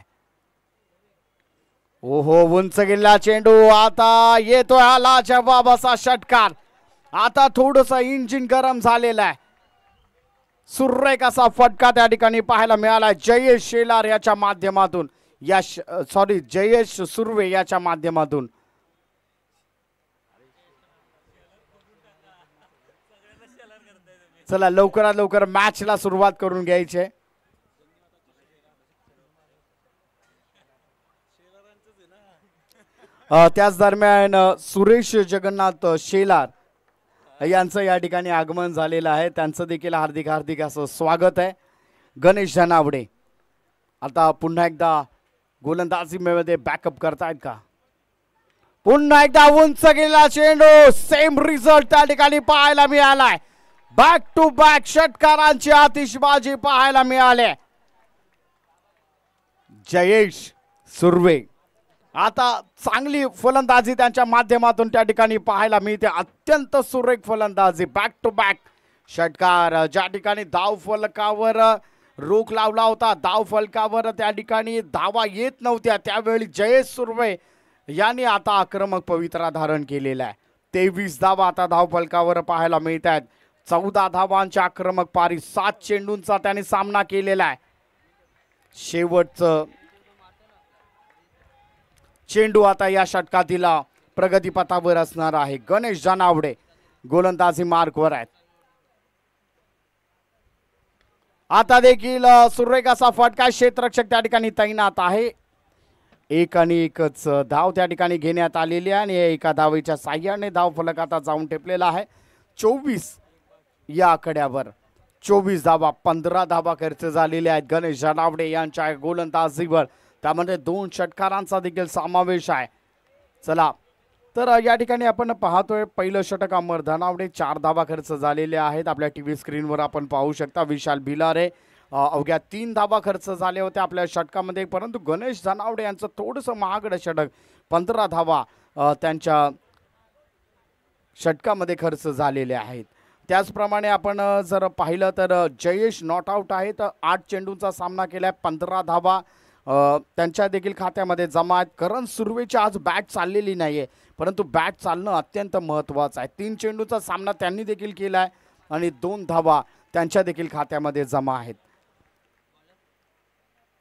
ओहो उंच गेला चेंडू. आता येतोय हा लाजवाब असा षटकार. आता थोडंसं इंजिन गरम झालेलं आहे. सुरेख असा फटका त्या ठिकाणी पाहायला मिळाला जयेश शेलार याच्या माध्यमातून, जयेश सुर्वे याच्या माध्यमातून. चला लवकरात लवकर मॅचला सुरुवात करून घ्यायची. त्याच दरम्यान सुरेश जगन्नाथ शेलार यांचं या ठिकाणी आगमन झालेलं आहे. त्यांचं देखील हार्दिक असं स्वागत आहे. गणेश जनावडे आता पुन्हा एकदा गोलंदाजीमध्ये बॅकअप करतायत का? पुन्हा एकदा उंच गेला चेंडू. सेम रिझल्ट त्या ठिकाणी पाहायला मिळालाय. बॅक टू बॅक षटकारांची आतिषबाजी पाहायला मिळाली. जयेश सुर्वे आता चांगली फलंदाजी त्यांच्या माध्यमातून त्या ठिकाणी पाहायला मिळते. अत्यंत सुरेख फलंदाजी. बॅक टू बॅक षटकार ज्या ठिकाणी धाव फलकावर रोख लावला होता, धाव फलकावर त्या ठिकाणी धावा येत नव्हत्या, त्यावेळी जयेश सुर्वे यांनी आता आक्रमक पवित्रा धारण केलेला आहे. 23 धावा आता धाव फलकावर पाहायला मिळत आहेत. 14 धावांच्या आक्रमक पारी, 7 चेंडूंचा त्याने सामना केलेला आहे. शेवटचं चेंडू आता या षटकातील प्रगतीपथावर असणार आहे. गणेश जनावडे गोलंदाजी मार्कवर आहेत. आता देखील सुरेख असा फटका. क्षेत्ररक्षक त्या ठिकाणी तैनात आहे. एकच धाव त्या ठिकाणी घेण्यात आलेली आहे आणि एका धावेच्या साह्याने धाव फलक आता जाऊन ठेपलेला आहे 24 या आकड्यावर. 24 धावा, 15 धावा खर्च झालेल्या आहेत गणेश जनावडे यांच्या गोलंदाजीवर. त्यामध्ये 2 षटकारांचा देखील समावेश आहे. चला तर या ठिकाणी आपण पाहतोय पहिलं षटक अमर धनावडे, 4 धावा खर्च झालेले आहेत. आपल्या टीव्ही स्क्रीनवर आपण पाहू शकता. विशाल भिलारे अवघ्या 3 धावा खर्च झाले होते आपल्या षटकामध्ये, परंतु गणेश जनावडे यांचं थोडंसं महागडं षटक 15 धावा त्यांच्या षटकामध्ये खर्च झालेले आहेत. त्याचप्रमाणे आपण जर पाहिलं तर जयेश नॉट आउट आहेत. 8 चेंडूंचा सामना केलाय, 15 धावा त्यांच्या देखील खात्यामध्ये जमा आहेत. करण सुर्वेची आज बॅट चाललेली नाहीये, परंतु बॅट चालणं अत्यंत महत्त्वाचं आहे. 3 चेंडूचा सामना त्यांनी देखील केलाय आणि 2 धावा त्यांच्या देखील खात्यामध्ये जमा आहेत.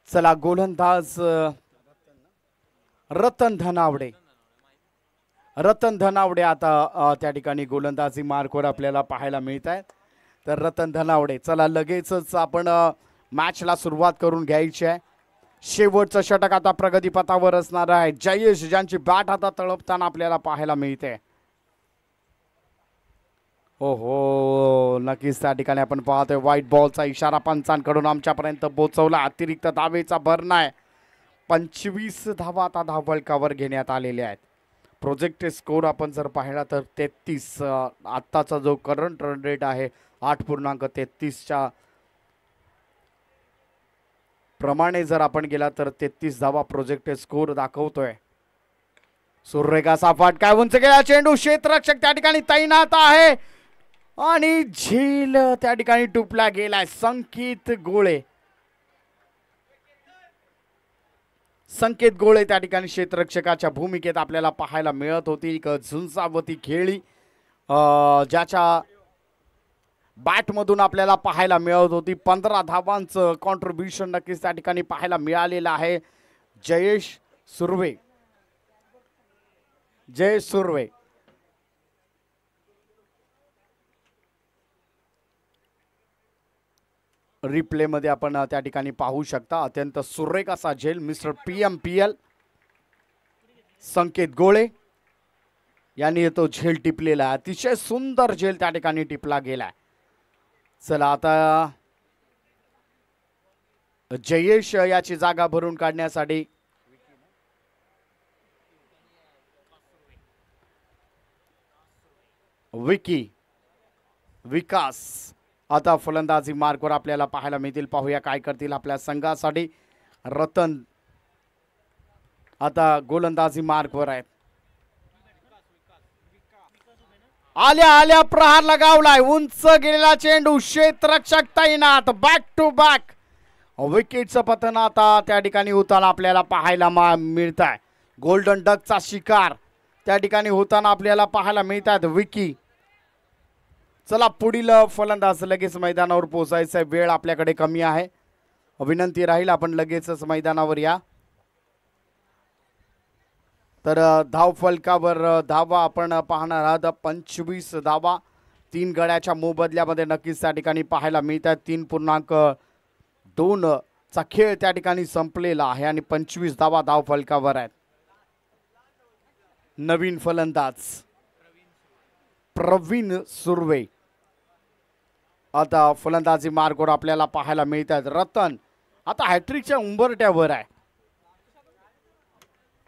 चला गोलंदाज रतन धनावडे आता त्या ठिकाणी गोलंदाजी मार्कवर आपल्याला पाहायला मिळत आहेत. तर रतन धनावडे, चला लगेचच आपण मॅचला सुरुवात करून घ्यायची आहे. शेवटचं षटक आता प्रगतीपथावर असणार आहे. जयेश ज्यांची बॅट आता तळपताना आपल्याला पाहायला मिळते. हो नक्कीच त्या ठिकाणी आपण पाहतोय व्हाईट बॉलचा इशारा पंचांकडून आमच्यापर्यंत पोहोचवला. अतिरिक्त धावेचा भरणा आहे. 25 धावा आता धावफलकावर घेण्यात आलेल्या आहेत. प्रोजेक्टेड स्कोर आपण जर पाहिला तर 33. आत्ताचा जो करंट रन रेट आहे 8.33च्या प्रमाणे जर आपण गेला तर 33 धावा प्रोजेक्टेड स्कोर दाखवतोय. सुरेखाचा फटका उंच गेला चेंडू, क्षेत्ररक्षक त्या ठिकाणी तैनात आहे आणि झेल त्या ठिकाणी टुपला गेलाय. संकेत गोळे त्या ठिकाणी क्षेत्ररक्षकाच्या भूमिकेत आपल्याला पाहायला मिळत होती. एक झुंजावती खेळी ज्याच्या बॅटमधून आपल्याला पाहायला मिळत होती. 15 धावांचं कॉन्ट्रीब्युशन नक्कीच त्या ठिकाणी पाहायला मिळालेलं आहे. जयेश सुर्वे रिप्ले मध्ये आपण त्या ठिकाणी पाहू शकता. अत्यंत सुरेख असा झेल मिस्टर PMPL संकेत गोळे यांनी तो झेल टिपलेला आहे. अतिशय सुंदर झेल त्या ठिकाणी टिपला गेलाय. चला आता जयेश याची जागा भरून काढण्यासाठी विकास आता फलंदाजी मार्कवर आपल्याला पाहायला मिळतील. पाहूया काय करतील आपल्या संघासाठी. रतन आता गोलंदाजी मार्कवर आहेत. आल्या प्रहार लगावलाय, उंच गेलेला चेंडू, क्षेत्ररक्षक तैनात, बॅक टू बॅक विकेटचं पतन आता त्या ठिकाणी होताना आपल्याला पाहायला मिळत आहे. गोल्डन डकचा शिकार त्या ठिकाणी होताना आपल्याला पाहायला मिळतात. विकी चला पुढील फलंदाज लगेच मैदानावर पोहोचायचा वेळ आपल्याकडे कमी आहे. विनंती राहील आपण लगेचच मैदानावर या. तर धाव फलकावर धावा आपण पाहणार आहात. 25 धावा 3 गड्याच्या मोबदल्यामध्ये नक्कीच त्या ठिकाणी पाहायला मिळतात. 3.2 चा खेळ त्या ठिकाणी संपलेला आहे आणि 25 धावा धाव फलकावर आहेत. नवीन फलंदाज प्रवीण सुर्वे आता फलंदाजी मार्गवर आपल्याला पाहायला मिळतात. रतन आता हॅट्रिकच्या उंबरट्यावर आहे.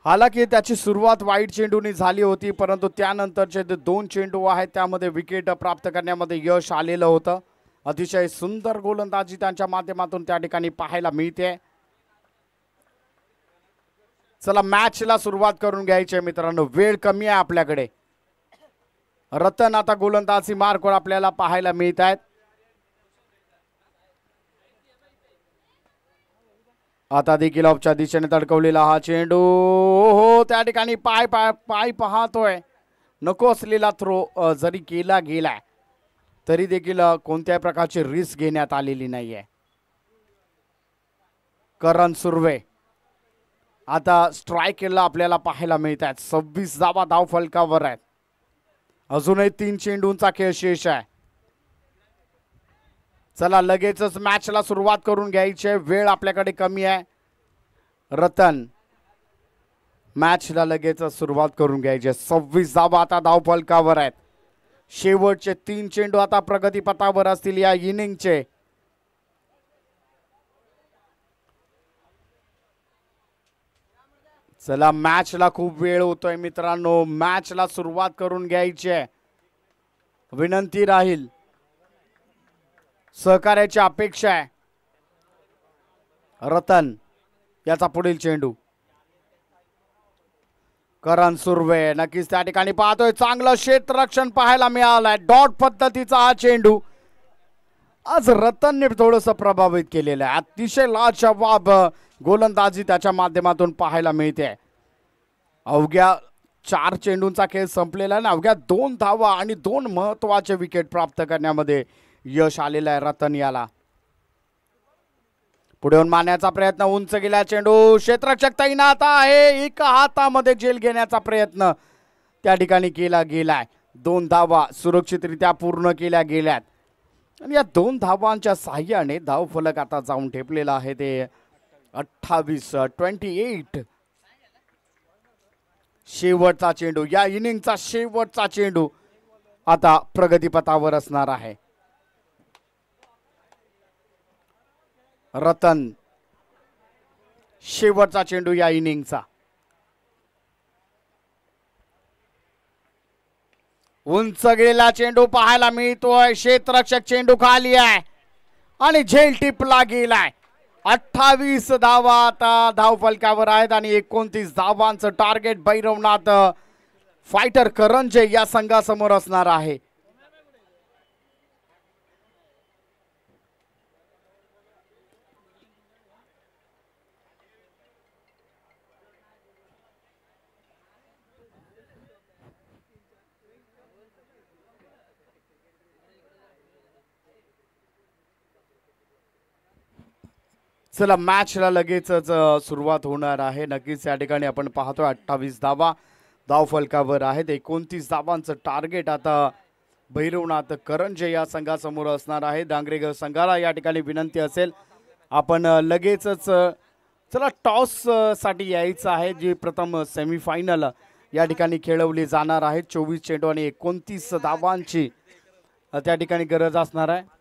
हालाकी त्याची सुरुवात वाईट चेंडूने झाली होती, परंतु त्यानंतरचे 2 चेंडू आहेत त्यामध्ये विकेट प्राप्त करण्यामध्ये यश आलेलं होतं. अतिशय सुंदर गोलंदाजी त्यांच्या माध्यमातून त्या ठिकाणी पाहायला मिळते. चला मॅचला सुरुवात करून घ्यायची आहे मित्रांनो, वेळ कमी आहे आपल्याकडे. रतन आता गोलंदाजी मार्कवर आपल्याला पाहायला मिळत आहेत. आता देखील ऑफच्या दिशेने तडकवलेला हा चेंडू, हो त्या ठिकाणी पाय पाहतोय. नको असलेला थ्रो जरी केला गेलाय तरी देखील कोणत्याही प्रकारची रिस्क घेण्यात आलेली नाहीये. करण सुर्वे आता स्ट्रायकरला आपल्याला पाहायला मिळत आहेत. 26 धावा धाव फलकावर आहेत. अजूनही 3 चेंडूंचा खेळ शेष आहे. चला लगेचच मॅचला सुरुवात करून घ्यायची आहे, वेळ आपल्याकडे कमी आहे. रतन मॅचला लगेचच सुरुवात करून घ्यायची आहे. 26 धावा आता धाव फलकावर आहेत. शेवटचे 3 चेंडू आता प्रगतीपथावर असतील या इनिंगचे. चला मॅचला खूप वेळ होतोय मित्रांनो, मॅचला सुरुवात करून घ्यायची आहे. विनंती राहील, सहकार्याची अपेक्षा आहे. रतन याचा पुढील चेंडू, करण सुर्वे नक्कीच त्या ठिकाणी पाहतोय चांगलं क्षेत्ररक्षण पाहायला मिळालंय. डॉट पद्धतीचा हा चेंडू आज रतनने थोडंसं प्रभावित केलेलं आहे. अतिशय लाजवाब गोलंदाजी त्याच्या माध्यमातून पाहायला मिळते. अवघ्या 4 चेंडूंचा खेळ संपलेला आहे. अवघ्या 2 धावा आणि 2 महत्वाचे विकेट प्राप्त करण्यामध्ये यश आलेलं आहे रतन याला. पुढे मारण्याचा प्रयत्न, उंच गेला चेंडू, क्षेत्ररक्षक तैनात आहे. एका हातामध्ये झेल घेण्याचा प्रयत्न त्या ठिकाणी केला गेलाय. 2 धावा सुरक्षितरित्या पूर्ण केल्या गेल्यात आणि या 2 धावांच्या साह्याने धावफलक आता जाऊन ठेपलेला आहे ते 28. शेवटचा चेंडू, या इनिंगचा शेवटचा चेंडू आता प्रगतीपथावर असणार आहे. रतन शेवटचा चेंडू या इनिंगचा. उंच गेला चेंडू पाहायला मिळतोय. क्षेत्ररक्षक चेंडू खाली आहे आणि झेल टिपला गेलाय. 28 धावा आता धावफलकावर आहेत आणि 29 धावांचं टार्गेट भैरवनाथ फायटर करंजे या संघासमोर असणार आहे. चला मॅचला लगेचच सुरुवात होणार आहे. नक्कीच या ठिकाणी आपण पाहतोय 28 धावा धावफलकावर आहेत. 29 धावांचं टार्गेट आता भैरवनाथ करंजे या संघासमोर असणार आहे. डांगरेघर संघाला या ठिकाणी विनंती असेल आपण लगेचच चला टॉस साठी यायचं आहे. जी प्रथम सेमीफायनल या ठिकाणी खेळवली जाणार आहे. 24 चेंडू आणि 29 धावांची त्या ठिकाणी गरज असणार आहे.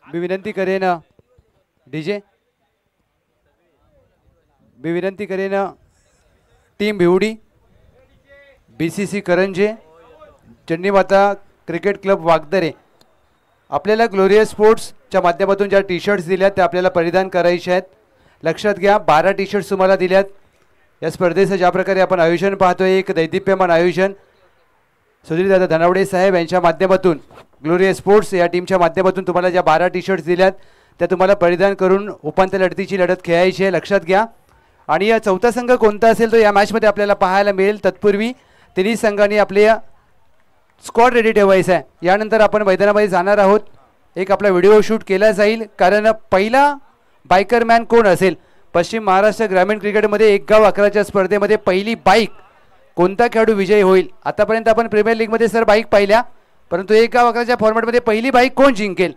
मी विनंती करेन डीजे, मी विनंती करेन team भिवडी, BCC Karanje, चंडीमाता cricket club Wagdare, आपल्याला ग्लोरियस स्पोर्ट्सच्या माध्यमातून ज्या टी शर्ट्स दिल्यात त्या आपल्याला परिधान करायचे आहेत. लक्षात घ्या 12 टी शर्ट्स तुम्हाला दिल्यात. या स्पर्धेचं ज्या प्रकारे आपण आयोजन पाहतोय, एक दैदिप्यमान आयोजन सुधीरदादा धनावडे साहेब यांच्या माध्यमातून ग्लोरियस स्पोर्ट्स या टीमच्या माध्यमातून तुम्हाला ज्या 12 टी शर्ट्स दिल्यात त्या तुम्हाला परिधान करून उपांत्य लढतीची लढत खेळायची आहे. लक्षात घ्या. आणि या चौथा संघ कोणता असेल तो या मॅचमध्ये आपल्याला पाहायला मिळेल. तत्पूर्वी तिन्ही संघांनी आपले स्क्वॉड रेडी ठेवायचा आहे. यानंतर आपण मैदानामध्ये जाणार आहोत. एक आपला व्हिडिओ शूट केला जाईल कारण पहिला बायकरमॅन कोण असेल. पश्चिम महाराष्ट्र ग्रामीण क्रिकेटमध्ये 1 गाव 11च्या स्पर्धेमध्ये पहिली बाईक कोणता खेळाडू विजयी होईल. आतापर्यंत आपण प्रीमियर लीगमध्ये सर बाईक पाहिल्या, परंतु 1 गाव 11च्या फॉर्मॅटमध्ये पहिली बाईक कोण जिंकेल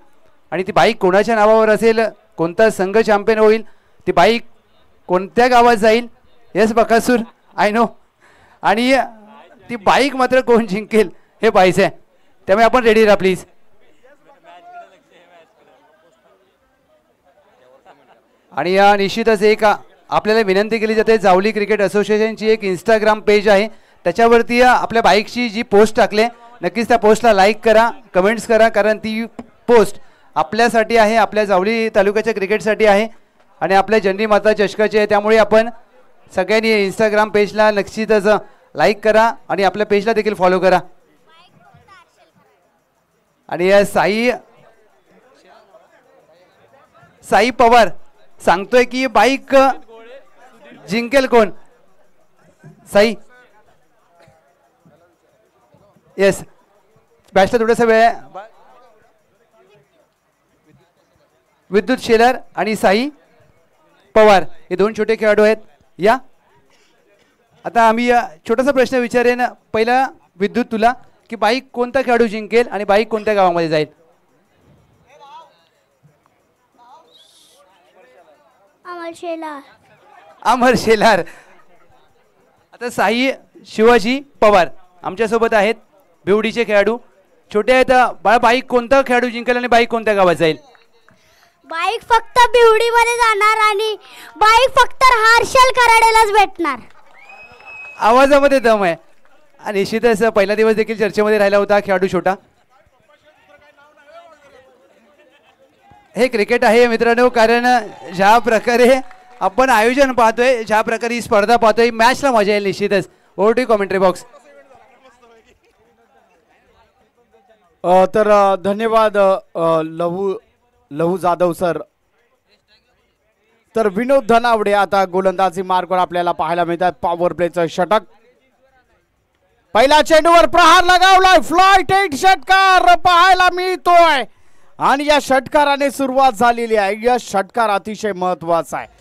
आणि ती बाईक कोणाच्या नावावर असेल, कोणता संघ चॅम्पियन होईल, ती बाईक कोणत्या गावात जाईल. Yes Bakasur I know. आणि ती बाईक मात्र कोण जिंकेल हे पाहायचं आहे. त्यामुळे आपण रेडी राहा प्लीज. आणि या निश्चितच एक आपल्याला विनंती केली जाते, जावली क्रिकेट असोसिएशनची एक इंस्टाग्राम पेज आहे, त्याच्यावरती आपल्या बाईकची जी पोस्ट टाकले नक्कीच त्या पोस्टला लाईक करा, कमेंट्स करा, कारण ती पोस्ट आपल्यासाठी आहे, आपल्या जावली तालुक्याच्या क्रिकेटसाठी आहे आणि आपल्या जननी माता चषकाची आहे. त्यामुळे आपण सगळ्यांनी इंस्टाग्राम पेजला नक्कीच लाईक करा आणि आपल्या पेजला देखील फॉलो करा. आणि या साई पवार सांगतोय की बाईक जिंकेल कोण. साई येस बॅचला थोडासा वेळ. विद्युत शेलार आणि साई पवार हे 2 छोटे खेळाडू आहेत. या आता आम्ही छोटासा प्रश्न विचारेन पहिला विद्युत तुला की बाईक कोणता खेळाडू जिंकेल आणि बाईक कोणत्या गावामध्ये जाईल. अमर शेलार. अमर शेलार आता साई शिवाजी पवार आमच्यासोबत आहेत, बिवडीचे खेळाडू. छोटे आहेत बाळा, बाईक कोणता खेळाडू जिंकेल आणि बाईक कोणत्या गावात जाईल? बाईक फक्त बिवडीमध्ये जाणार आणि बाईक फक्त हर्षल कराडेलाच भेटणार. आवाजामध्ये दम आहे. आणि निश्चितच पहिला दिवस देखील चर्चेमध्ये राहिला होता खेळाडू छोटा. हे क्रिकेट आहे मित्रांनो, कारण ज्या प्रकारे आपण आयोजन पाहतोय, ज्या प्रकारे ही स्पर्धा पाहतोय, मॅचला मजा येईल निश्चितच. Over to commentary box. तर धन्यवाद लहू जाधव सर. तर विनोद धनावडे आता गोलंदाजी मार्कवर आपल्याला पाहायला मिळतात. पॉवर प्लेचं षटक, पहिल्या चेंडूवर प्रहार लगावलाय, फ्लाइट 8 षटकार पाहायला मिळतोय. आणि या षटकाराने सुरुवात झालेली आहे. या षटकार अतिशय महत्वाचा आहे.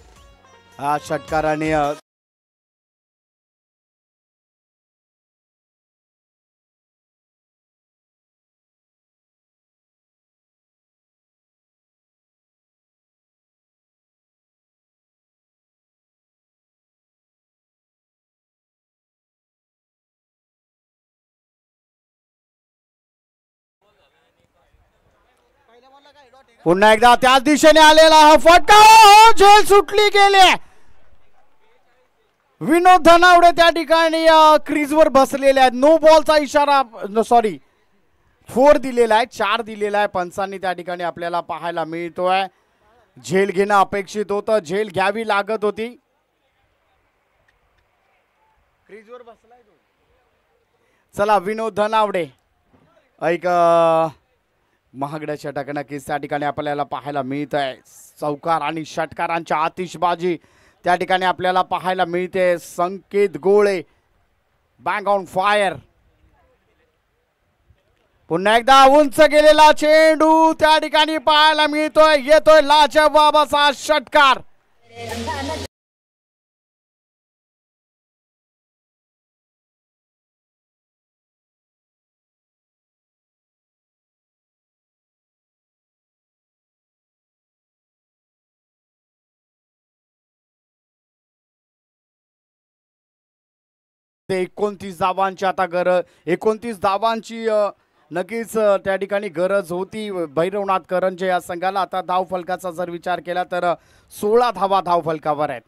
हा षटकाराने पुन्हा एकदा त्याच दिशेने आलेला हा फटका, झेल सुटली गेली. विनोद धनावडे त्या ठिकाणी क्रीजवर बसलेले आहेत. नो बॉलचा इशारा, सॉरी 4 दिलेला आहे, 4 दिलेला आहे पंचांनी त्या ठिकाणी आपल्याला पाहायला मिळतोय. झेल घेणं अपेक्षित होतं, झेल घ्यावी लागत होती. क्रीजवर बसलाय तो. चला विनोद धनावडे एक महागड्या षटक नक्कीच त्या ठिकाणी आपल्याला पाहायला मिळत आहे. चौकार आणि षटकारांच्या आतिषबाजी त्या ठिकाणी आपल्याला पाहायला मिळते. संकेत गोळे बँग ऑन फायर. पुन्हा एकदा उंच गेलेला चेंडू त्या ठिकाणी पाहायला मिळतोय. येतोय लाजवाब असा षटकार. ते 29 धावांची आता 29 धावांची नक्कीच त्या ठिकाणी गरज होती भैरवनाथ करंजे या संघाला. आता धाव फलकाचा जर विचार केला तर 16 धावा धाव फलकावर आहेत.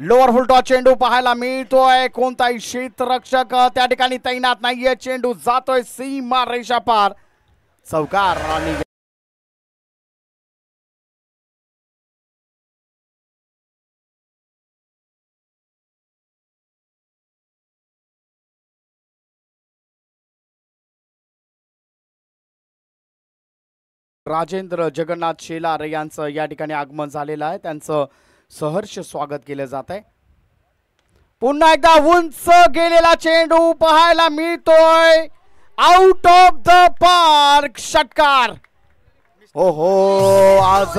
लोअर फुलटॉ चेंडू पाहायला मिळतोय. कोणताही क्षेत्ररक्षक त्या ठिकाणी तैनात नाहीये. चेंडू जातोय सीमा रेषा पार. चौकार आणि राजेंद्र जगन्नाथ शेलार यांचं या ठिकाणी आगमन झालेलं आहे. त्यांचं सहर्ष स्वागत केलं जात आहे. पुन्हा एकदा उंच गेलेला चेंडू पाहायला मिळतोय. आउट ऑफ द पार्क षटकार. हो हो आज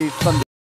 संदेश.